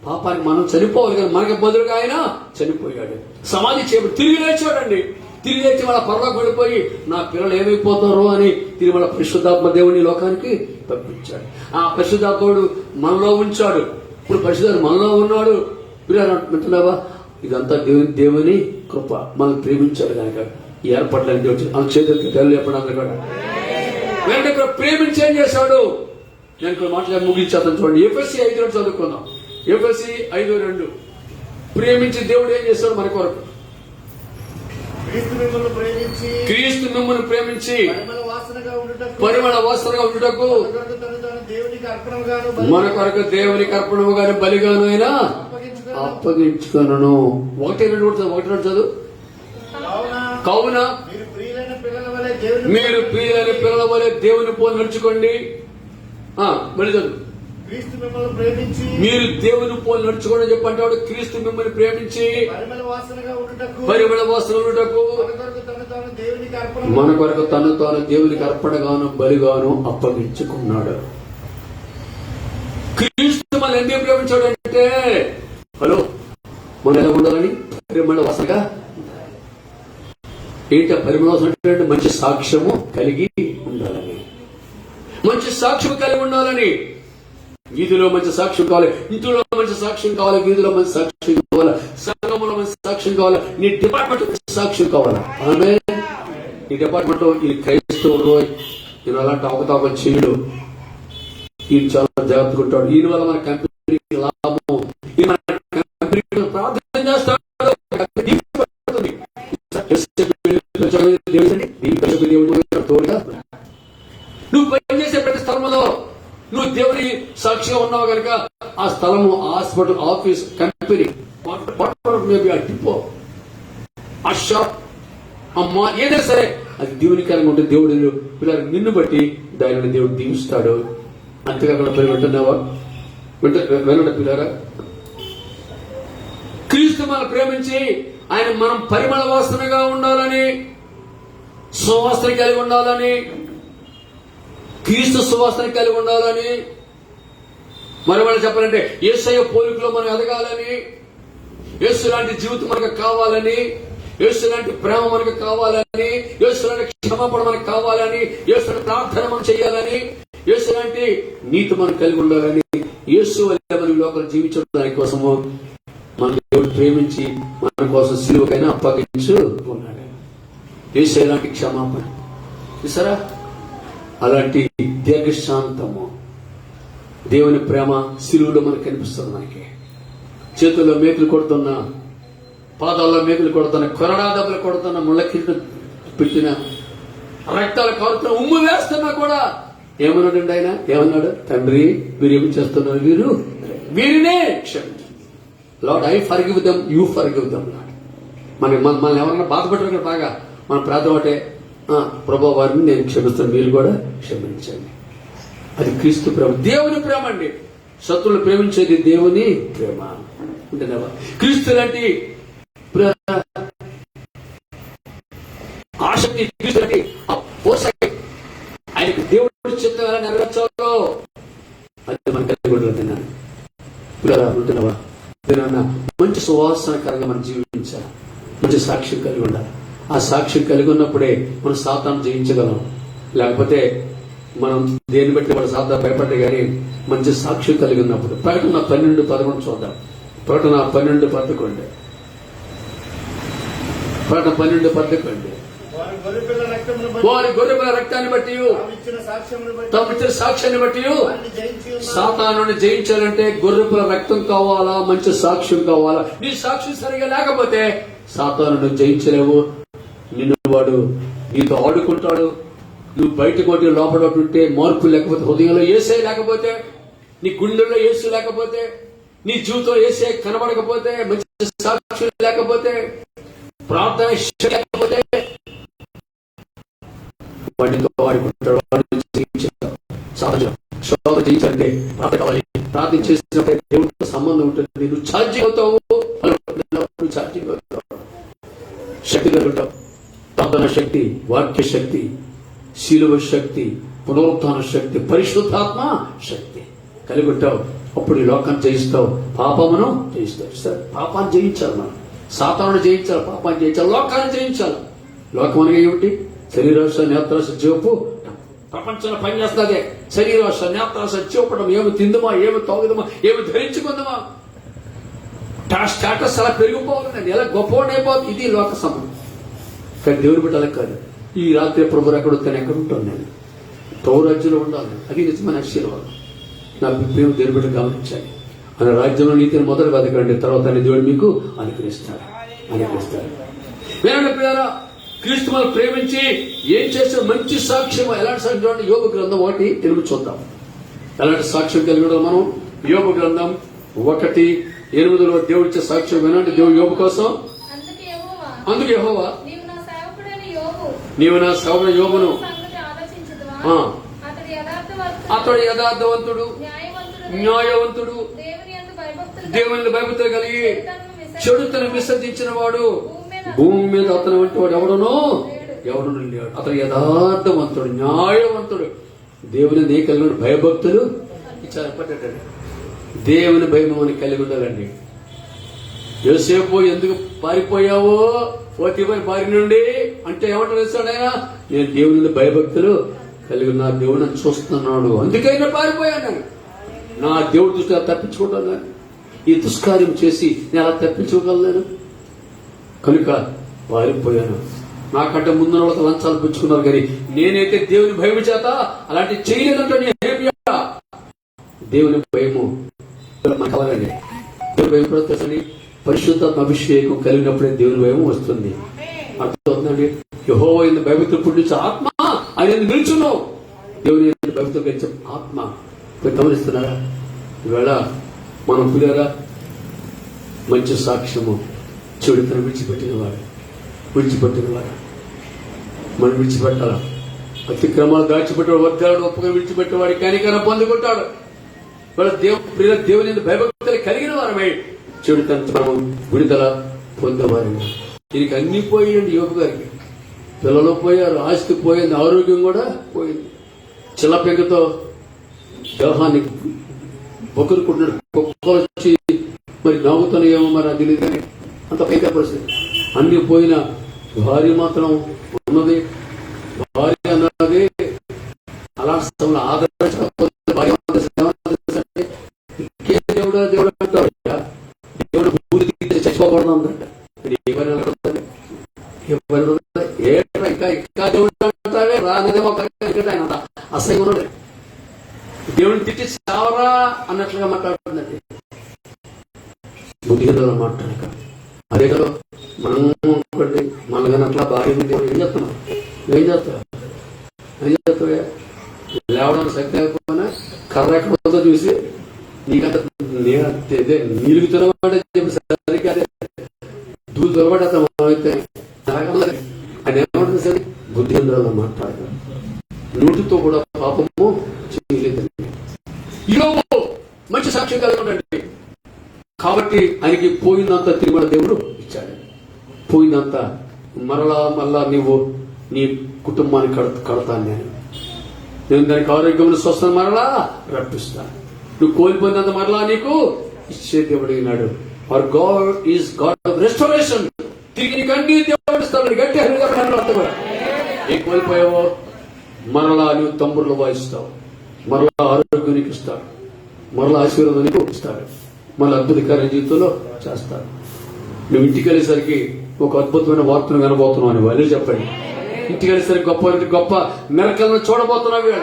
పాపానికి మనం చనిపోవాలి కానీ మనకి బదులుగా ఆయన చనిపోయాడు, సమాధి చేయబడి తిరిగి లేచాడండి. తిరిగి లేచి వాళ్ళ పరలోకి వెళ్ళిపోయి నా పిల్లలు ఏమైపోతారో అని తిరిగి వాళ్ళ పరిశుద్ధాత్మ దేవుని లోకానికి పంపించాడు. ఆ పరిశుద్ధాత్ముడు మనలో ఉంచాడు. ఇప్పుడు పరిశుద్ధాత్మ మనలో ఉన్నాడు. వింటున్నావా? ఇదంతా దేవుని కృప. మనం ప్రేమించాడు కనుక ఈ ఏర్పాట్లన్నీ వచ్చి ఆ చేతులకి తెల్లు చెప్పడానికి కూడా వెంటనే ప్రేమించి ఏం చేశాడు? నేను ఇక్కడ మాట్లాడి ముగించేస్తాను చూడండి. ఎఫ్ఎస్సి 5:2 చదువుకుందాం. ఎఫ్ఎస్సి 5:2. ప్రేమించి దేవుడు ఏం చేస్తాడు మన కొరకు? క్రీస్తు మిమ్మల్ని ప్రేమించి పరిమళ వాసనగా ఉండుటకు మన కొరకు దేవునికి అర్పణము గాని బలిగాను అయినా అప్పగించుకొనును. 1:2 చదువు. కావున మీరు ప్రియులైన పిల్లల వలె దేవుని పోలి నడుచుకోండి. మళ్ళీ చదువు. మీరు దేవుని పోలి నడుచుకోండి అని చెప్పంటాడు. క్రీస్తు మిమ్మల్ని ప్రేమించి పరిమళ వాసన ఉండుటకు మన కొరకు తను తాను దేవునికి అర్పణగాను బలిగాను అప్పగించుకున్నాడు. క్రీస్తు మన ఎందుకు ప్రేమించాడు అంటే హలో మనం ఎలా ఉండాలని? పరిమళ వాసనగా. ఏంట పరిమళ వాసన అంటే? మంచి సాక్ష్యము కలిగి ఉండాలని. మంచి సాక్ష్యం కలిగి ఉండాలని. వీధిలో మంచి సాక్ష్యం కావాలి, ఇంట్లో మంచి సాక్ష్యం కావాలి, వీధిలో మంచి సాక్ష్యం కావాలి, సంఘంలో మంచి సాక్ష్యం కావాలి, నీ డిపార్ట్మెంట్ మంచి సాక్ష్యం కావాలి. ఆమె నీ డిపార్ట్మెంట్ లో ఈ క్రైస్తవుడు ఈయన అలాంటి అవకతవకలు చేయడు, ఈయన చాలా జాగ్రత్తగా ఉంటాడు, ఈయన వల్ల మన కంపెనీకి లాభం, ఈయన మన కంపెనీకి ప్రార్థన చేస్తాడు. నువ్వు పనిచేసే ప్రతి స్థలంలో నువ్వు దేవుని సాక్షిగా ఉన్నావు కనుక ఆ స్థలము, హాస్పిటల్, ఆఫీస్, కంపెనీ, డిపో, ఆ షాప్, అమ్మా, ఏదైనా సరే అది దేవునికరంగా ఉంటే దేవుడు పిల్లలు నిన్ను బట్టి దానిని దేవుడు దీవిస్తాడు. అంతేకాకుండా పేరు వింటున్నావా? వినండి పిల్లరా. క్రీస్తు మనం ప్రేమించి ఆయన మనం పరిమళ వాసనగా ఉండాలని, సువాసన కలిగి ఉండాలని, క్రీస్తు సువాసన కలిగి ఉండాలని, మరి వాళ్ళు చెప్పాలంటే యేసయ్య పోలికలో మనం ఎదగాలని, యేసు లాంటి జీవితం మనకు కావాలని, యేసు లాంటి ప్రేమ మనకు కావాలని, యేసు లాంటి క్షమాపణ మనకు కావాలని, యేసు లాంటి ప్రార్థన మనం చేయాలని, యేసు లాంటి నీతి మనం కలిగి ఉండాలని, యేసు వల్ల మనం లోపల జీవించడం దాని కోసము మన దేవుడు ప్రేమించి మన కోసం సిలువకైనా అప్పగించుకున్నాడు. యేసు లాంటి క్షమాపణ చూసారా? అలాంటి దీర్ఘశాంతము, దేవుని ప్రేమ సిలువలో మనకు కనిపిస్తుంది. మనకి చేతుల్లో మేకులు కొడుతున్నా, పాదాల్లో మేకులు కొడుతున్నా, కొరడా దెబ్బలు కొడుతున్నా, ముళ్ళ కింద పెట్టిన రక్తాలు కారుతున్నా, ఉమ్ము వేస్తున్నా కూడా ఏమన్నాడండి ఆయన? ఏమన్నాడు? తండ్రి మీరు ఏమి చేస్తున్నారు? వీరినే క్షమించు. Lord I forgive them, you forgive them. మనల్ని ఎవరన్నా బాధపడ్డారు బాగా మన ప్రార్థన అంటే ప్రభు వారిని నేను క్షమిస్తాను, మీరు కూడా క్షమించండి. అది క్రీస్తు ప్రేమ, దేవుని ప్రేమ అండి. శత్రువులు ప్రేమించేది దేవుని ప్రేమ. ఉంటున్నావా? క్రీస్తు లాంటి ఆసక్తి, క్రీస్తు లాంటి ఆయనకు దేవుడు చిత్తం ఎలా నెరవేర్చాలో అది మన కలిగి ఉంటున్నావా? మంచి సువాసనకరంగా మనం జీవించాలి, మంచి సాక్ష్యం కలిగి ఉండాలి. ఆ సాక్ష్యం కలిగి ఉన్నప్పుడే మనం సాతాను జయించగలం. లేకపోతే మనం దేన్ని బట్టి వాడు సాతాను భయపడ్డే కానీ మంచి సాక్ష్యం కలిగి ఉన్నప్పుడు. ప్రకటన 12:11 చూద్దాం. ప్రకటన 12:11. ప్రకటన 12:11. వారి గొర్రెపిల్ల రక్తాన్ని బట్టి, తాము ఇచ్చిన సాక్ష్యాన్ని బట్టి సాతానుని జయించాలంటే గొర్రెపిల్ల రక్తం కావాలా, మంచి సాక్ష్యం కావాలా. నీ సాక్ష్యం సరిగా లేకపోతే సాతానుని జయించలేవు. నిన్ను వాడు నీతో ఆడుకుంటాడు. నువ్వు బయటకు ఒకటి లోపల ఉంటే మార్పు లేకపోతే, హృదయంలో యేసే లేకపోతే నీ గుండెల్లో యేసు లేకపోతే, నీ జీవితంలో యేసే కనబడకపోతే, మంచి సాక్షులు లేకపోతే, ప్రార్థన శక్తి లేకపోతే వాడితో వాడుకుంటాడు. వాడిని జయించాడు. సహజం. శోధన జయించాలంటే ప్రార్థన కావాలి. ప్రార్థన చేసినప్పుడే దేవుడితో సంబంధం ఉంటుంది. నువ్వు ఛార్జింగ్ అవుతావు, నువ్వు ఛార్జింగ్ అవుతావు, శక్తి కలుగుతావు. ప్రార్థన శక్తి, వాక్య శక్తి, శిలువ శక్తి, పునరుత్థాన శక్తి, పరిశుద్ధాత్మ శక్తి కలిగి ఉంటావు. అప్పుడు ఈ లోకాన్ని జయిస్తావు, పాపమును జయిస్తావు. సరే, పాపాన్ని జయించాలి, మనం సాతాను జయించాలి, పాపాన్ని జయించాలి, లోకాన్ని జయించాలి. లోకం అనగా ఏమిటి? శరీరాశ, నేత్రాశ, జీవపు. ప్రపంచంలో పనిచేస్తుంది శరీరాశ, నేత్రాశ, జీవపడం. ఏమి తిందుమా, ఏమి తాగుదమా, ఏమి ధరించుకుందామా, స్టేటస్ అలా పెరిగిపోతుందండి, ఎలా గొప్పవాడైపోతుంది. ఇది లోక సంబంధం. కానీ దేవుని బిడ్డలకు కాదు. ఈ రాత్రి ప్రభు ఎక్కడ వస్తాను, ఎక్కడ ఉంటాను నేను? ప్రభు రాజ్యంలో ఉండాలి. అది నిజమైన ఆశీర్వాదం. నా ప్రేమ దేవుని బిడ్డ గమనించాలి. ఆయన రాజ్యంలో నీతిని మొదలు వెతకండి, తర్వాత దేవుడు మీకు అనుగ్రహిస్తాడు. వేరే పిల్లరా, క్రీస్తు మనం ప్రేమించి ఏం చేసిన మంచి సాక్ష్యం. ఎలాంటి సాక్ష్యం చూడండి, యోగ గ్రంథం 1 చూద్దాం. ఎలాంటి సాక్ష్యం కలిగి మనం? యోగ గ్రంథం 1:8 దేవుడిచ్చే సాక్ష్యం వినండి. దేవుడు యోబు కోసం, అందుకు యెహోవా నీవు నా సేవకుడైన యోబును అతడు యథార్థవంతుడు, న్యాయవంతుడు, దేవుని భయభక్తులు కలిగి చెడుతను విసర్జించిన వాడు భూమి మీద అతను వంటి వాడు ఎవడునో లేడు. అతను యథార్థవంతుడు, న్యాయవంతుడు, దేవుని నీ కలిగిన భయభక్తులు ఇచ్చారు. దేవుని భయం అని కలిగి ఉండాలండి. యోసేపు ఎందుకు పారిపోయావో పోతీఫరు భార్య నుండి అంటే ఏమంటారు వేస్తాడు ఆయన? నేను దేవుని భయభక్తులు కలిగి నా దేవుని చూస్తున్నాడు, అందుకైనా పారిపోయాను. నా దేవుడి దృష్టి తప్పించుకుంటాను. ఈ దుష్కార్యం చేసి నేను అలా తప్పించుకోగలను కనుక పారిపోయాను. నాకంటే ముందున్న వాళ్ళతో లంచాలు పుచ్చుకున్నారు, కానీ నేనైతే దేవుని భయం చేత అలాంటి చేయలేదంటే దేవుని భయము కావాలండి. దేవుని భయం కూడా తెలుసండి. పరిశుద్ధాత్మ అభిషేకం కలిగినప్పుడే దేవుని భయం వస్తుంది. అర్థమవుతుందండి. యెహోవా యందు భయభక్తులు పుట్టించే ఆత్మ ఆయన నిలుచున్నావు. దేవుని యందు భయభక్తులు కలిగించే ఆత్మ. గమనిస్తున్నారా? ఈవేళ మనం పిల్లరా మంచి సాక్ష్యము, చెడుతను విడిచిపెట్టినవాడు మనం విడిచిపెట్టాల. అతిక్రమాలు దాచిపెట్టాడు, వర్గాలను ఒప్పుగా విడిచిపెట్టేవాడు కనికరం పొందుకుంటాడు. దేవుని భయభక్తులు కలిగిన వారమై చెడుతను మనం విడుదల పొందేవారు. దీనికి అన్ని పోయిందండి. యోబు గారికి పిల్లలు పోయారు, ఆస్తి పోయింది, ఆరోగ్యం కూడా పోయింది. చిల్ల పెంకతో దేహాన్ని పొక్కురుకుంటున్నాడు. కుక్కలు వచ్చి మరి నవ్వుతున్నాయేమో మరి అది తెలియదు, కానీ అంత పైగా పరిస్థితి. అన్ని పోయిన భార్య మాత్రం ఉన్నది. భార్య అన్నది అలాంటి సమయంలో ఆదరించకపోతే దేవుడు అంటాడు, దేవుడు భూమి తీసి చచ్చిపోకూడదు అందంట. ఇంకా దేవుడు అంటాడే రానిదేమో ఆయన అసహ్యం. దేవుడిని తిట్టి సావరా అన్నట్లుగా మాట్లాడుతుందండి. బుద్ధిలో మాట్లాడక అదే కదా మనం అనుకోండి. మనగానే అట్లా భార్య దేవుడు ఏం చేస్తావా లేవడానికి శక్తి అయిపోయినా కర్ర ఎక్కడ ఉందో చూసి నీకంటే నీలుగుతున్నవాడే చెప్పి సరిగ్గా అదే దూరు దొరబడి అతను ఆయన ఏమంటుంది సరే బుద్ధిలో మాట్లాడతాడు. నోటితో కూడా పాపము చేయలేదండి. యోబు మంచి సాక్ష్యం కలిగి ఉండండి. కాబట్టి ఆయనకి పోయినంత తిరుమల దేవుడు ఇచ్చాడు. పోయినంత మళ్ళా నీవు నీ కుటుంబాన్ని కడతాను నేను దానికి ఆరోగ్యం స్వస్థత మరలా రప్పిస్తాను. నువ్వు కోల్పోయినంత మరలా నీకు ఇచ్చే దేవుడు అయినాడు. Hour God is God of restoration. తిరిగి నీకు అన్ని దేవుడు ఇస్తాడు. గట్టి అర్థం. ఏం కోల్పోయావో మరలా నువ్వు తంబుర్లు వాయిస్తావు, మరలా ఆరోగ్యం నీకు ఇస్తాడు, మరలా ఆశీర్వాదం నీకు ఇస్తాడు, మళ్ళీ అద్భుతకర జీవితంలో చేస్తాడు. నువ్వు ఇంటికి వెళ్ళేసరికి ఒక అద్భుతమైన వార్తను వినబోతున్నావు అని వాళ్ళు చెప్పండి. ఇంటికి వెళ్ళేసరికి గొప్ప మెరకలను చూడబోతున్నావు.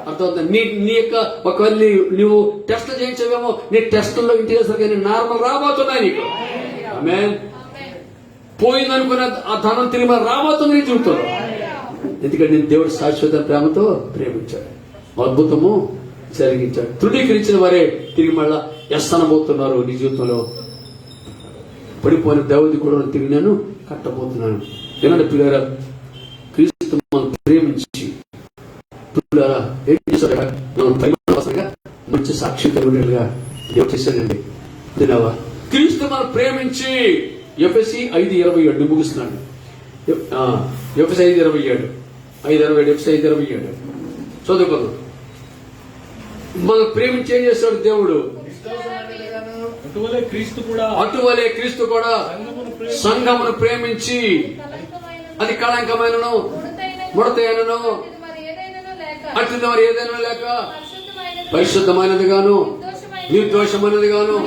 అర్థమవుతుంది. నీ యొక్క ఒకవేళ నువ్వు టెస్ట్ చేయించావేమో, నీ టెస్టుల్లో ఇంటికి వెళ్ళేసరికి నార్మల్ రాబోతున్నాయి నీకు. ఆమేన్. పోయిందనుకున్న ఆ ధనం తిరిగి రాబోతుంది నీ జీవితంలో. ఎందుకంటే నేను దేవుడు శాశ్వత ప్రేమతో ప్రేమించాడు. అద్భుతము జరిగించాడు. తృణీకరించిన వారే తిరిగి మళ్ళా ఎస్తనబోతున్నారు. నీ జీవితంలో పడిపోయిన దేవది కూడా తిరిగి నేను కట్టబోతున్నాను. ఏనంటే పిల్లరా, క్రీస్తు మనం ప్రేమించి పిల్లరా ఏం చేశాడు? మనం పరిమాణంగా మంచి సాక్షి కలిగినట్లుగా దేవుడు చేశాడండి. తినవా క్రీస్తు మనం ప్రేమించి ఎఫెసీ 5:27 ముగిస్తున్నాడు. ఎఫెసీ 5:27 ఎఫెసీ 5:27 చదువుకుందాం. మనం ప్రేమించి ఏం చేస్తాడు దేవుడు? అటువలే క్రీస్తు కూడా సంఘమును ప్రేమించి అది కళంకమైనను ముడతైనను అట్టింది మరి ఏదైనా లేక పరిశుద్ధమైనది గాను నిర్దోషమైనది గాను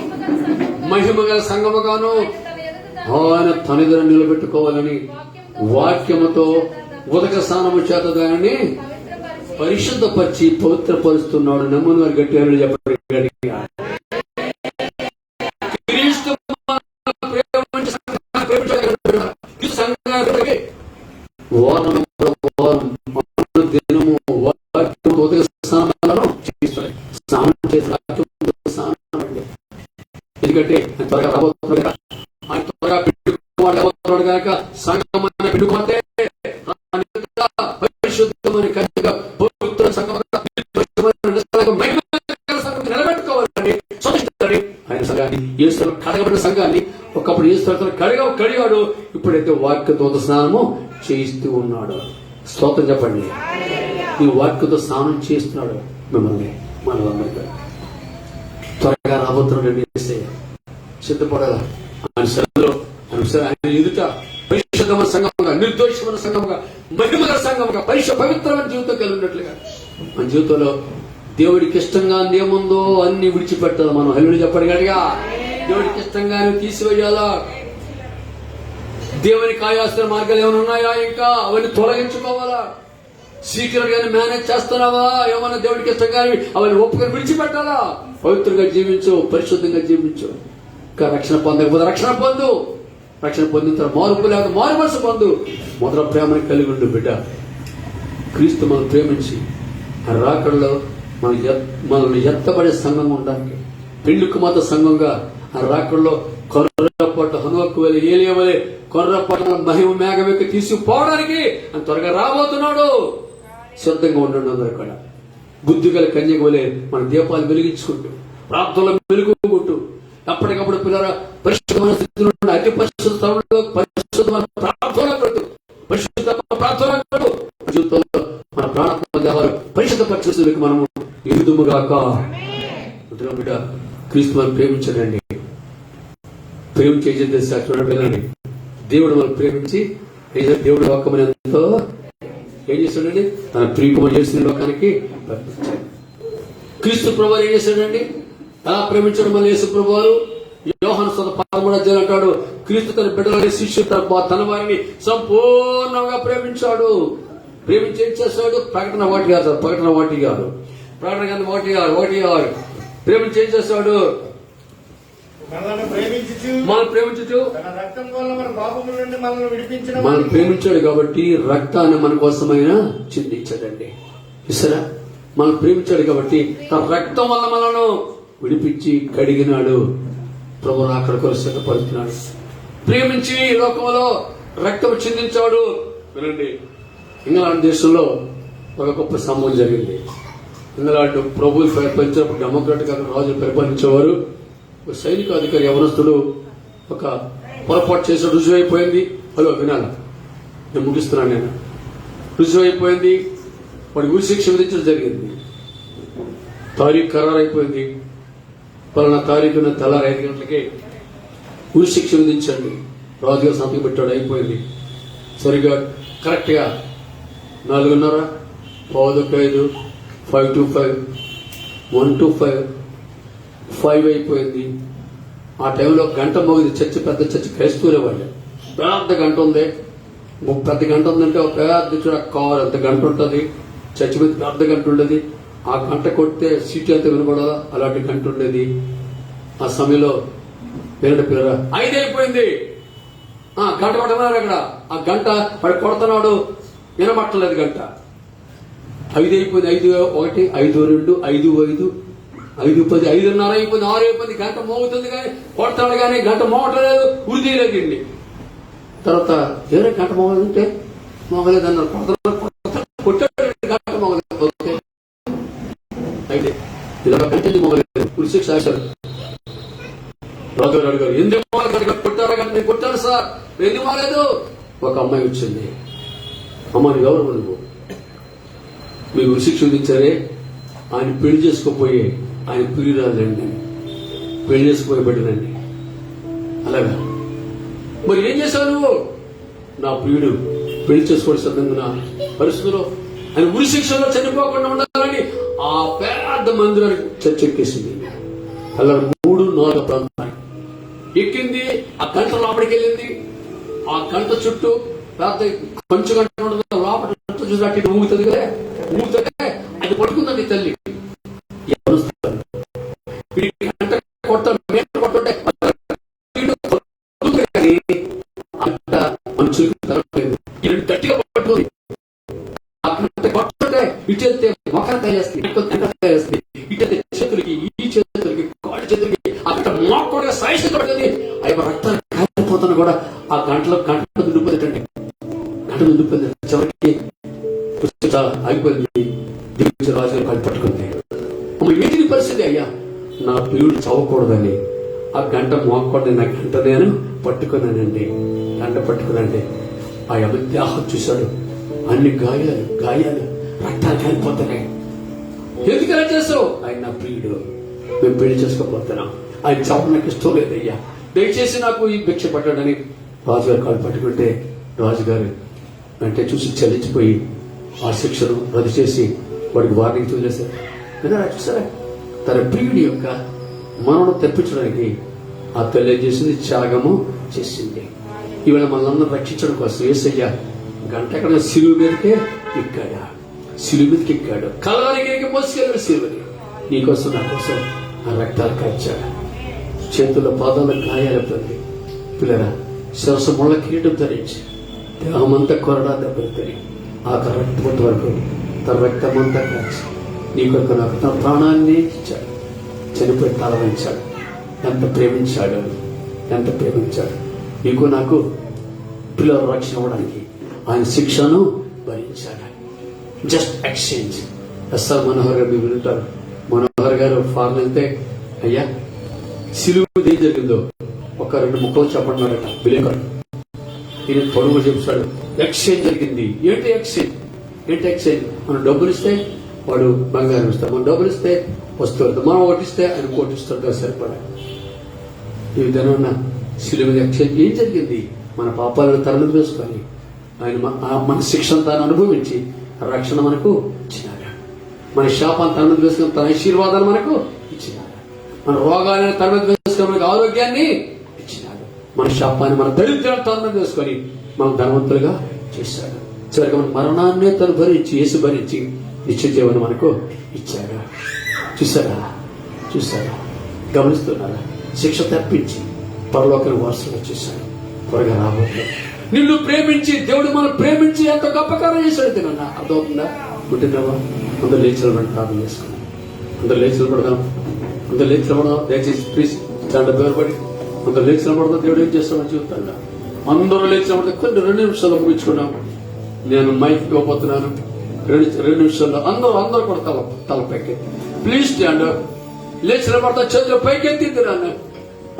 మహిమ గల సంఘము గాను ఆయన తనెదురు నిలబెట్టుకోవాలని వాక్యముతో ఉదక స్నానము చేత దానిని పరిశుద్ధపరిచి పవిత్రపరుస్తున్నాడు. నమ్ముని వారి గట్టిగా చెప్పండి. క్రీస్తు దినము వాక్యము ఉదక స్నానాలను చేస్తాడు. స్నానం చేసి ఎందుకంటే త్వరగా రాబోతున్నాడు కదా, ఆయన త్వరగా పెట్టుకోవాలి కనుక సంఘమైన పెట్టుకుంటే పరిశుద్ధమైన కన్యగా పవిత్ర సంఘంగా నిలబెట్టుకోవాలని సూచిస్తాడు. ఆయన సంఘాన్ని యేసు కడగబడిన సంఘాన్ని ఒకప్పుడు యేసు కడిగాడు. ఇప్పుడైతే వాక్యతో స్నానము చేయిస్తూ ఉన్నాడు. స్తోత్రం చెప్పండి. ఈ వాక్యతో స్నానం చేస్తున్నాడు మిమ్మల్ని, మనలందరికీ. త్వరగా రాబోతున్నాడు. సిద్ధపడాల ఆయన సన్నిధిలో, ఆయన ఎదుట పరిశుద్ధమైన సంఘముగా, నిర్దోషమైన సంఘముగా, మహిమగల సంఘముగా, పవిత్రమైన జీవితం కలిగి ఉన్నట్లుగా మన జీవితంలో దేవుడికి ఇష్టంగా ఏముందో అన్ని విడిచిపెట్టాలి. మనం హల్లుడు చెప్పండి గట్టిగా. దేవుడికి ఇష్టంగా తీసివేయాలా. దేవునికి ఆయాస్తున్న మార్గాలు ఏమైనా ఉన్నాయా ఇంకా అవన్నీ తొలగించుకోవాలా. సీక్రెట్ గాని మేనేజ్ చేస్తున్నావా? ఏమన్నా దేవుడికి ఇష్టంగా అవన్నీ ఒప్పుకొని విడిచిపెట్టాలా. పవిత్రంగా జీవించు, పరిశుద్ధంగా జీవించు. ఇంకా రక్షణ పొందకపోతే రక్షణ పొందు. రక్షణ పొందిన తర్వాత మార్పు లేకపోతే మారు మనసు పొందు. మొదట ప్రేమని కలిగి ఉండు బిడ్డ. క్రీస్తు మనం ప్రేమించి ఆ రాకడలో మనల్ని ఎత్తబడే సంఘంగా ఉండడానికి, పెళ్లి కుమార్తె సంఘంగా ఆ రాకడలో కొర్రపాటు హనువకు వెళ్ళి ఏలియవలే కొర్రపాటు మహిమ మేఘమెక్కి తీసుకుపోవడానికి ఆయన త్వరగా రాబోతున్నాడు. సిద్ధంగా ఉండండి. అందరూ కూడా బుద్ధి గల కన్యక వలె మన దీపాలు వెలిగించుకుంటూ, ప్రార్థనలు మెలుగుకుంటూ, ఎప్పటికప్పుడు పిల్లల పరిశుద్ధమైన స్థితిలో అతి పరిశుద్ధమైన ప్రార్థన పెడుతూ, పరిశుద్ధ ప్రార్థన పెడు జీవితంలో మన ప్రాణాత్మ దేవాలు పరిశుద్ధ పరిస్థితులకు మనము ఎదుగుగాక. బిడ్డ క్రీస్తు మనం ప్రేమించడండి. ప్రేమించే చూడండి. దేవుడు మనం ప్రేమించి దేవుడు లోకమని ఎంతో ఏం చేస్తాడండి? తన ప్రియకుమారుడు చేసిన లోకానికి పంపించాడు. క్రీస్తు ప్రభువారు ఏం చేశాడండి? అలా ప్రేమించడం వల్ల యేసు ప్రభువారు యోహాను 13 అంటాడు, క్రీస్తు తన బిడ్డలని శిష్యుడు తన వారిని సంపూర్ణంగా ప్రేమించాడు. ప్రేమించి ఏం చేస్తాడు? ప్రకటన 1:6 ప్రేమించి ఏం చేస్తాడు? మనం ప్రేమించు మనం ప్రేమించాడు కాబట్టి రక్తాన్ని మన కోసమైనా చిందించాడండి. చూసారా? మనం ప్రేమించాడు కాబట్టి తన రక్తం వల్ల మనను విడిపించి కడిగినాడు. ప్రభు అక్కడ కొరకు సిద్ధపడుతున్నాడు. ప్రేమించి లోకంలో రక్తం చిందించాడు. వినండి, ఇంగ్లాండ్ దేశంలో ఒక గొప్ప సంభవం జరిగింది. ఇంగ్లాండ్ ప్రభులు పరిపాలించినప్పుడు డెమోక్రాటిక్ రాజులు పరిపాలించేవారు. ఒక సైనికాధికారి యవనస్తుడు ఒక పొరపాటు చేసి రుజువైపోయింది. వినాలి, నేను ముగిస్తున్నాను. నేను రుజువైపోయింది. వాడికి ఉరిశిక్ష విధించడం జరిగింది. తారీఖు ఖరారైపోయింది. పలానా తారీఖున తెల్లారి 5 గంటలకి ఉరిశిక్ష విధించండి. రాజుగారు సంతకం పెట్టాడు. అయిపోయింది. సరిగా కరెక్ట్ గా 4:30, 4:05, 5 to 5, 1 to 5, 5 అయిపోయింది. ఆ టైంలో గంట మోగింది. చర్చి పెద్ద చర్చి, క్రైస్తవులే వాళ్ళు. పెద్ద గంట ఉంది. పెద్ద గంట ఉందంటే ఒక పెద్ద కారు అంత గంట ఉంటుంది. చర్చి మీద పెద్ద గంట ఉండేది. ఆ గంట కొడితే సీటు అంతా వినపడదా అలాంటి గంట ఉండేది. ఆ సమయంలో పిల్లరా 5 అయిపోయింది. గంట కొట్టమన్నారు. అక్కడ ఆ గంట వాడు కొడుతున్నాడు, వినబట్టలేదు గంట. 5 అయిపోయింది, 5:01, 5:02, 5:05, 5:10, 5:30 అయిపోయింది, 6 అయిపోయింది. గంట మోగుతుంది కానీ కొడతాడు కానీ గంట మోగట్లేదు, ఉరిది లేదండి. తర్వాత ఏదో గంట మోగదంటే మోగలేదు అన్నారు. కొట్టాడు, గంట మోగలేదు. అయితే ఇలా గంట మోగలేదు, ఉరిశిక్ష రాశారు. రాజుగారు అడిగారు, ఎందుకు కొట్టారా? గంట నేను కొట్టాను సార్, ఎందుకు మోగలేదు? ఒక అమ్మాయి వచ్చింది, అమ్మాయి ఎవరు నువ్వు? మీరు ఉరిశిక్ష విధించారే, ఆయన పెళ్లి చేసుకోపోయే ఆయన ప్రియురాలండి, పెళ్లి చేసుకోపోయే బిడ్డనండి. అలాగా మరి ఏం చేశావు నువ్వు? నా ప్రియుడు పెళ్లి చేసుకోవడం సిద్ధంగా పరిస్థితుల్లో ఆయన ఉరిశిక్షలో చనిపోకుండా ఉండాలని ఆ పెద్ద మందిరానికి చర్చ ఎక్కేసింది. అలా 3-4 ప్రాంతాలు ఎక్కింది. ఆ గంట లోపలికి వెళ్ళింది. ఆ గంట చుట్టూ పెద్ద కొంచెం గంట ఉండదు, లోపల చూసినట్టు ఊగుతుంది కదా, ఊగుతుంటే అది పట్టుకుందండి తల్లి. కొట్టాడు కొట్టుంటే గట్టిగా పట్టుకుంది. కొట్టుంటే ఇటెళ్తే మొక్కలు తయారేస్తుంది, ఇటెళ్తే చేతులకి, ఈ చేతులకి, కాళ్ళ చేతులకి అక్కడ మొక్కగా సాయిస్తూ పడుతుంది. అవి రక్తాలు కాలిపోతున్నా కూడా ఆ గంటలో నిండిపోతుందండి, గంట నిండిపోయింది. చివరికి ఆగిపోయింది. రాజుగారు కాళ్ళు పట్టుకుంది. ఏంటి పరిస్థితి? అయ్యా, నా ప్రియుడు చదవకూడదని ఆ గంట మోకూడదని నా గంట నేను పట్టుకున్నానండి. గంట పట్టుకునండి. ఆ దేహం చూశాడు, అన్ని గాయాలు రక్తాలు కాలిపోతున్నాయి. ఎందుకలా చేసావు? ఆయన నా ప్రియుడు, మేము పెళ్లి చేసుకోపోతున్నాం, ఆయన చావు నాకు ఇష్టం లేదయ్యా, దయచేసి నాకు ఈ భిక్ష పట్టాడని రాజుగారు కాళ్ళు పట్టుకుంటే రాజుగారు అంటే చూసి చలించిపోయి ఆ శిక్షను రద్దు చేసి వాడికి వార్నింగ్ చూసేశారు. విన్నారా? చూసారా? తన ప్రియుడి యొక్క మనను తెప్పించడానికి ఆ తల్లి చేసింది, త్యాగము చేసింది. ఇవాళ మనల్ని రక్షించడం కోసం యేసయ్య గంట ఎక్కడ సిలువ మీదకే ఎక్కాడు, సిలువ మీదకి ఎక్కాడు, కలవరికి మోసుకెళ్ళాడు సిలువని. నీకోసం నా కోసం ఆ రక్తాలు కాచాడు, చేతుల్లో పాదాల గాయాలు పొంది, పిల్లరా శిరస్సు ముళ్ళ కిరీటం ధరించి దేహమంతా కొరడా దెబ్బలు తిని ఆ రక్తం వరకు తన రక్తమంతా కాచి నీ కొరకు నాకు తన ప్రాణాన్ని ఇచ్చాడు, చనిపోయి తల వంచాడు. ఎంత ప్రేమించాడు, ఎంత ప్రేమించాడు. నీకు నాకు పిల్లల రక్షణ ఇవ్వడానికి ఆయన శిక్షను భరించాడు. Just exchange. ఎస్ఆర్ మనోహర్ గారు మీరు వింటారు. మనోహర్ గారు ఫారెన్ వెళ్తే, అయ్యా సిలువ ఏం జరిగిందో ఒక 2 ముక్కలు చెప్పన్నాడట విలేకరు. ఈయన పొడుగు చెప్తాడు, ఎక్స్చేంజ్ జరిగింది. ఏంటి ఎక్స్చేంజ్? ఏంటి ఎక్స్చేంజ్? మనం డబ్బులు ఇస్తే వాడు బంగారం ఇస్తాడు, మనం డబ్బులు ఇస్తే వస్తువులు, మనం ఓటిస్తే ఆయన కోటిస్తాడు సరిపడా. ఈ విధంగా శిలువ ఎక్స్చేంజ్ ఏం జరిగింది? మన పాపాలను తరలి వేసుకొని ఆయన మన శిక్షను తాను అనుభవించి రక్షణ మనకు ఇచ్చినాడు. మన శాపాన్ని తరలి వేసుకొని తన ఆశీర్వాదాలు మనకు ఇచ్చినాడు. మన రోగాలను తరలి వేసుకొని మనకు ఆరోగ్యాన్ని ఇచ్చినాడు. మన శాపాన్ని, మన దరిద్రాన్ని తరలి వేసుకొని మనం ధనవంతులుగా చేశాడు. చివరికి మన మరణాన్ని తను భరించి, యేసు భరించి నిత్య జీవనం మనకు ఇచ్చాడు. చూసారా? గమనిస్తున్నారా? శిక్ష తప్పించి పరలోకం వారసుగా చేశాడు. త్వరగా రాబోతుంది. నిన్ను ప్రేమించి దేవుడు మనం ప్రేమించి ఎంత గొప్ప కార్యం చేశాడు. తినన్నా అర్థమవుతుందా? పుట్టినవా? అందరూ లేచిన ప్రార్థన చేసుకున్నాం. అందరూ లేచిన పడదాం. దయచేసి ప్లీజ్ చాలా పేరుపడి అందరూ లేచిన పడదాం. దేవుడు ఏం చేస్తామని చెబుతాడా? అందరూ లేచిన పడితే కొన్ని 2 నిమిషాలు ముగించుకున్నాం. నేను మైక్ ఇవ్వబోతున్నాను. 2 నిమిషాల్లో అందరూ కూడా తల పైకెత్తి ప్లీజ్ స్టాండ్ అప్. లేచిన పడతా చేతులు పైకెత్తింది. నాన్న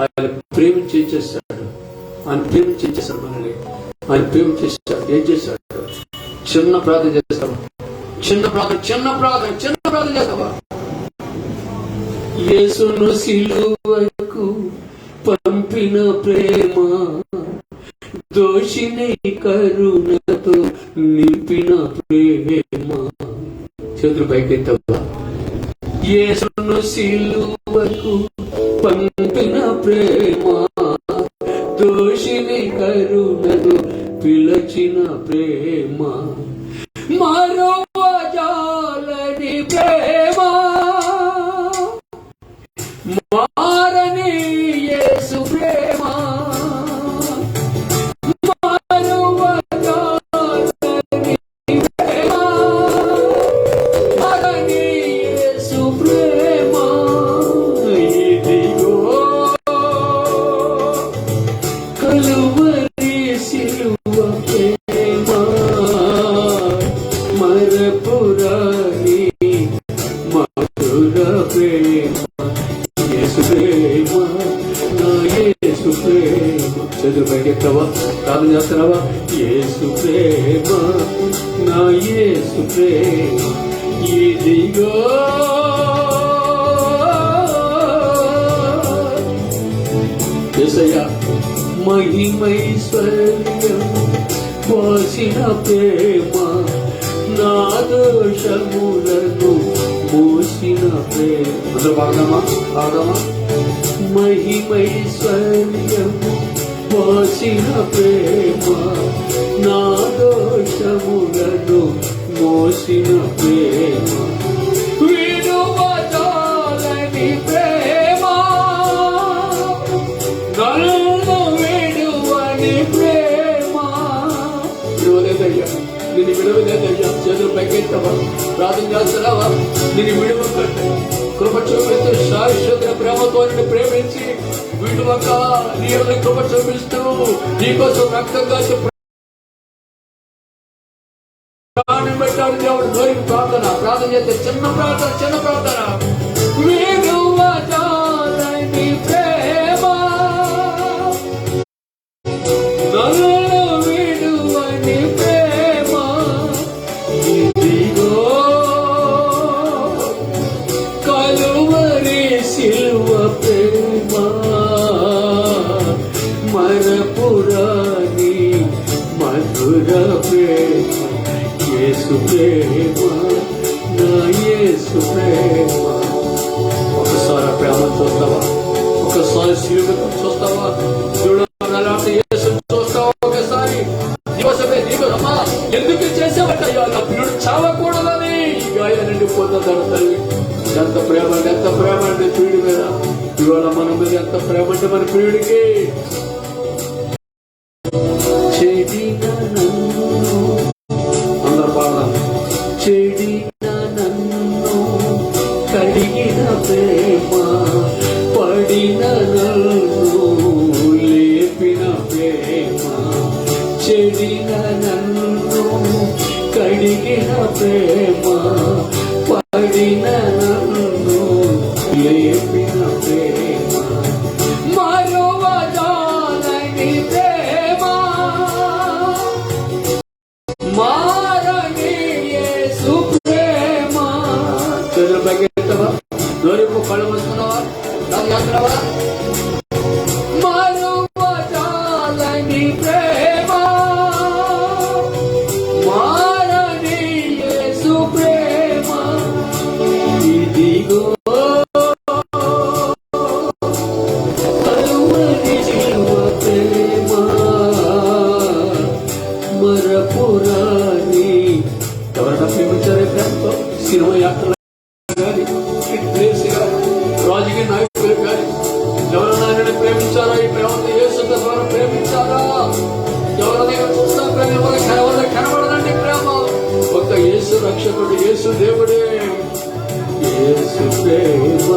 ఆయన ప్రేమించి ఏం చేశాడు? మనల్ని ఆయన ప్రేమించేశాడు. ఏం చేశాడు? చిన్న ప్రార్థన చేస్తావా? చిన్న ప్రార్థన చేస్తావా? యేసును సిలువకు పంపిన ప్రేమ, దోషిని కరుణతో నింపిన ప్రేమ. చేతులు పైకెత్తావా? యేసును సిలువకు పంపిన ప్రేమ, దోషిని కరుణతో పిలచిన ప్రేమ, మరువజాలని ప్రేమ, మారని యేసు ప్రేమ, మరువజాలని ప్రేమ, ప్రేమ మరపురాని మధుర ప్రేమ యేసు ప్రేమ నా యేసు ప్రేమ. చేతులు పైకెత్తావా, ప్రార్థన చేస్తున్నావా? యేసు ప్రేమ నా యేసు ప్రేమ ఇదిగో యేసయ్యా మహిమైశ్వర్యం పోసిన ప్రేమ నా దోషములను మోసిన ప్రేమ. అందరూ పాడదామా? మహిమైశ్వర్యం పోసిన ప్రేమ నా దోషములను మోసిన ప్రేమ విడువజాలని ప్రేమ నన్ను విడువని ప్రేమ. విడువలేదయ్యా, నిన్ను విడువలేదయ్యా. చేతులు పైకెత్తవా, ప్రార్థన చేస్తున్నావా? నిన్ను విడువకండి. కృప చూపిస్తూ శాశ్వత ప్రేమతో నిన్ను ప్రేమించి విడువక నీ కృప చూపిస్తూ నీకోసం రక్తం కాసి ప్రాణం పెట్టాడు దేవుడు. నోరికి ప్రార్థన చేస్తే చిన్న ప్రార్థన విడువజాలని ప్రేమ నన్ను విడువని ప్రేమ ఇదిగో కలువరి సిలువ ప్రేమ మరపురాని మధుర ప్రేమ యేసు ప్రేమ నా యేసు ప్రేమ. ఒకసారి ప్రేమ చూస్తావా? ఒకసారి శిలువను చూస్తావా? చూడాలంటే యేసు చూస్తావా? ఒకసారి దివసమే నీవమ్మా ఎందుకు చేసావటయ్యా? నా ప్రియుడు చావకూడదని గాయాన్ని పొందుతాడు తల్లి. ఎంత ప్రేమ అంటే ప్రియుడి మీద. ఇవాళ మన మీద ఎంత ప్రేమ అంటే మన ప్రియుడికి. అందరూ పాడదాం. చెడిన నన్ను కడిగిన ప్రేమ పడిన నన్ను లేపిన ప్రేమ. చెడిన నన్ను కడిగిన ప్రేమ పడిన నన్ను లేపిన ప్రేమ మరువజాలని ప్రేమ మారని యేసు ప్రేమ. చేతులు పైకెత్తవా, నోరిపు కళ్ళు మూసుకున్నావా, చేస్తున్నావా? మరువజాలని ప్రేమ మారని యేసు ప్రేమ ఇదిగో కలువరి సిలువ ప్రేమ మరపురాని. ఎవరైనా ప్రేమించారే ప్రేమతో? సినిమా యాత్రలు కానీ, రాజకీయ నాయకులు కానీ ఎవరైనా ప్రేమించారా? ఈ ప్రేమతో యేసు ద్వారా ప్రేమించారా? ఎవరైనా చూస్తా ప్రేమ ఎవరైనా కనబడదండి ప్రేమ. ఒక యేసు రక్షకుడు, యేసు దేవుడే. యేసు ప్రేమ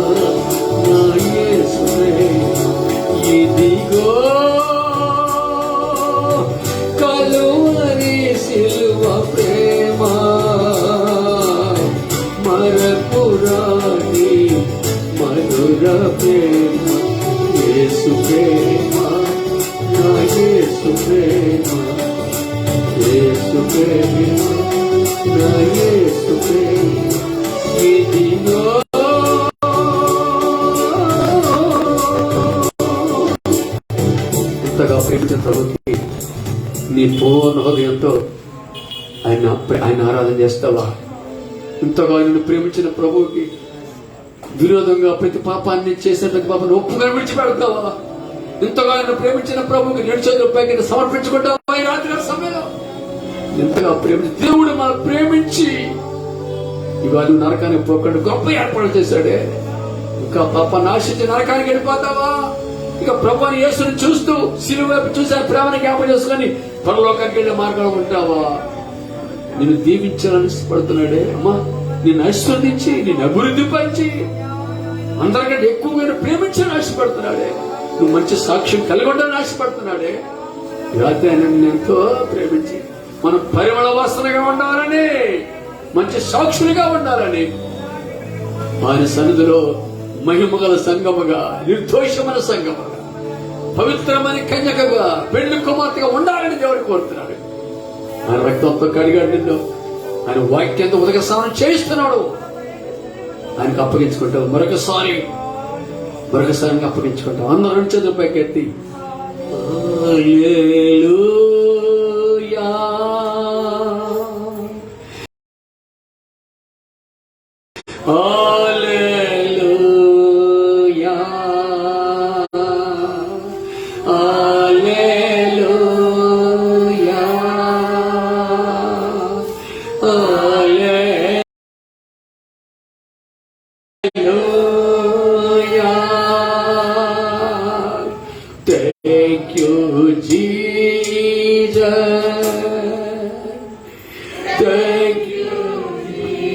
నా యేసు ప్రేమ ఇదిగో కలువరి సిలువ ప్రేమ మరపురాని మధుర ప్రేమ యేసు ప్రేమ నా యేసు ప్రేమ యేసు ప్రేమ నా యేసు ప్రేమ ఇదిగో ఇంతగా ప్రేమించిన ప్రభుకి నీ పూర్ణ హృదయంతో ఆయన ఆరాధన చేస్తావా? ఇంతగా నిన్ను ప్రేమించిన ప్రభువుకి విరోధంగా ప్రతి పాపాన్ని చేసిన ప్రతి పాపాన్ని ఒప్పుగా విడిచిపెడతావా? ఇంతగా నిన్ను ప్రేమించిన ప్రభువుకి నిడిచేతుల పైకి సమర్పించుకుంటావా? ఈ రాత్రి సమయంలో ఇంతగా ప్రేమించి దేవుడు మనం ప్రేమించి ఇవాళ నరకానికి పోకుండా గొప్ప ఏర్పాటు చేశాడే. ఇంకా పాప నాశించి నరకానికి వెళ్ళిపోతావా? ఇక ప్రభుని యేసుని చూస్తూ సిలువ వైపు చూసి ప్రేమను జ్ఞాపకం చేసుకుని పరలోకానికి వెళ్ళే మార్గంలో ఉంటావా? నిన్ను దీవించాలని పడుతున్నాడే అమ్మా. నిన్ను ఆశీర్వదించి నిన్ను అభివృద్ధి పరిచి అందరికంటే ఎక్కువగా ప్రేమించాలని ఆశపడుతున్నాడే. నువ్వు మంచి సాక్ష్యం కలిగొండాలని ఆశపడుతున్నాడే. రాత్రి ఆయన ఎంతో ప్రేమించి మనం పరిమళ వాసనగా ఉండాలని, మంచి సాక్షులుగా ఉండాలని ఆయన సన్నిధిలో మహిమగల సంగముగా, నిర్దోషమైన సంగముగా, పవిత్రమైన కన్యకగా, పెళ్లి కుమార్తెగా ఉండాలని దేవుడు కోరుతున్నాడు. ఆయన రక్తంతో కడిగాడు నిన్ను, ఆయన వాక్యంతో ఉదక స్నానం చేయిస్తున్నాడు. ఆయనకు అప్పగించుకుంటావు. మరొకసారి అప్పగించుకుంటాం. అందరూ చదువు పైకెత్తి హల్లెలూయా, హల్లెలూయా, హల్లెలూయా, హల్లెలూయా. Thank you, Jesus. Thank you, Jesus.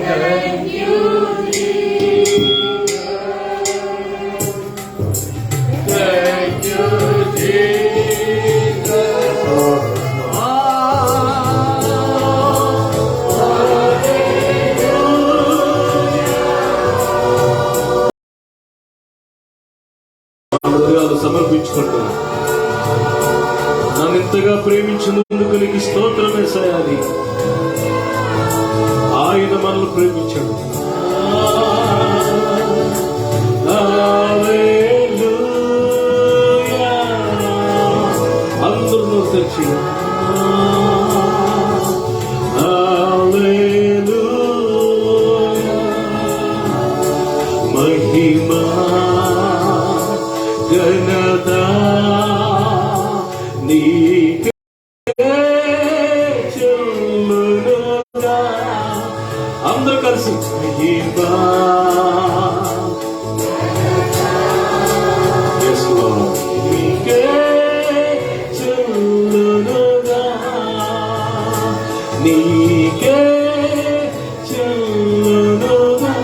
Thank you, Jesus. Thank you, Jesus. సమర్పించుకుంటున్నా. నన్ను ఇంతగా ప్రేమించినందుకు నీకు స్తోత్రమే సయాలి. ఆయన మనల్ని ప్రేమించాడు. హల్లెలూయా. అందరూ తెచ్చి హల్లెలూయా. మహిమా ఘనత నీకే చెల్లునుగా. అందరూ కలిసి మహిమా. Yes, Lord. నీకే చెల్లునుగా, నీకే చెల్లునుగా.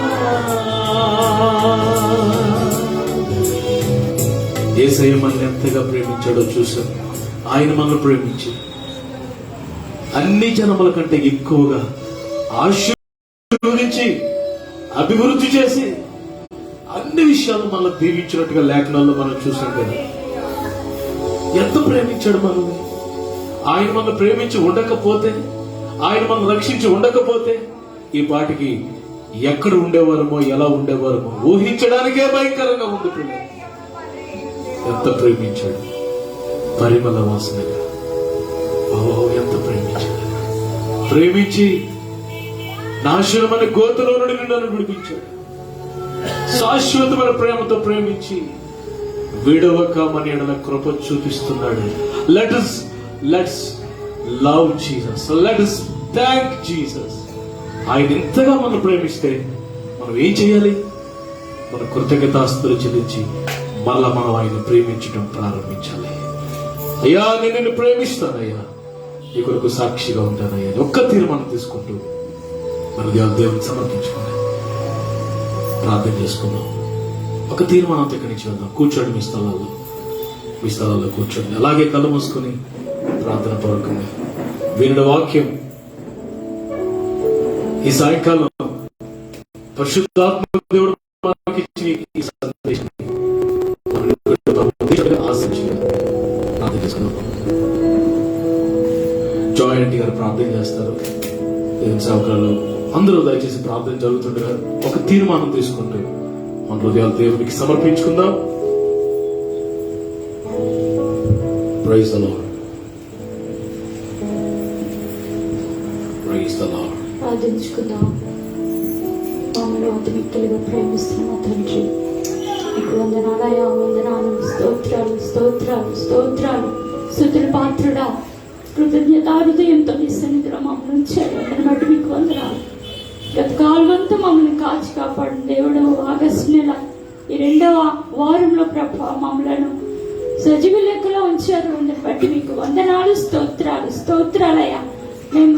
యేసయ్య మనల్ని ఎంతగా ప్రేమించాడో చూసాం. ఆయన మనల్ని ప్రేమించి అన్ని జనముల కంటే ఎక్కువగా ఆశీర్వదించి అభివృద్ధి చేసి అన్ని విషయాలు మనల్ని దీవించినట్టుగా లేఖనాల్లో మనం చూసాం కదా. ఎంత ప్రేమించాడు మనల్ని. ఆయన మనల్ని ప్రేమించి ఉండకపోతే, ఆయన మనల్ని రక్షించి ఉండకపోతే ఈ పాటికి ఎక్కడ ఉండేవారమో, ఎలా ఉండేవారమో ఊహించడానికే భయంకరంగా ఉంది. పిల్లలు ఎంత ప్రేమించాడు. పరిమళ వాసనగా. ఎంత ప్రేమించాడు. ప్రేమించి నాశనమైన గోతులో నుండి నన్ను విడిపించాడు. శాశ్వతమైన ప్రేమతో ప్రేమించి విడవక మన ఎడల కృప చూపిస్తున్నాడు. Let's love Jesus. Let's thank Jesus. ఆయన ఇంతగా మనం ప్రేమిస్తే మనం ఏం చేయాలి? మన కృతజ్ఞతాస్తులు చెల్లించి మళ్ళా మనం ఆయన ప్రేమించడం ప్రారంభించాలి. అయ్యా, నేను నిన్ను ప్రేమిస్తానయ్యా, నీ కొరకు సాక్షిగా ఉంటానయ్యా. ఒక్క తీర్మానం తీసుకుంటూ మన దేవుని సమర్పించుకోండి. ప్రార్థన చేసుకుందాం. ఒక తీర్మానంతో ఇక్కడి నుంచి వెళ్దాం. కూర్చోండి మీ స్థలాల్లో కూర్చోండి. అలాగే కళ్ళు మూసుకొని ప్రార్థన పూర్వకంగా వినడ వాక్యం ఈ సాయంకాలం పరిశుద్ధాత్మ దేవుడు మనకి ఇచ్చి ఈ సందేశం జాయ్ ఆంటీ గారు ప్రార్థన చేస్తారు. దేవుని సేవకులు అందరూ దయచేసి ప్రార్థన జరుగుతుండగా ఒక తీర్మానం తీసుకుంటూ మన హృదయాలు దేవునికి సమర్పించుకుందాం. Praise the Lord. Praise the Lord. ప్రార్థించుకుందాం. మమ్మల్ని అతి మిక్కిలిగా ప్రేమిస్తున్న మా తండ్రి, నీకు వందనాలయా, వందనాలు, స్తోత్రాలు స్తోత్రాలు స్తోత్రాలు. స్తుతుల పాత్రుడా, కృతజ్ఞత హృదయంతో నీ సన్నిధిలో మమ్మల్ని ఉంచాడు. అందుని బట్టి మీకు వందనాలు. గత కాలమంతా మమ్మల్ని కాచి కాపాడు దేవుడు. ఆగస్టు నెల ఈ 2వ వారంలో ప్రభా మమ్మలను సజీవ లెక్కలో ఉంచారు. అందుని బట్టి మీకు వందనాలు, స్తోత్రాలయ్యా. మేము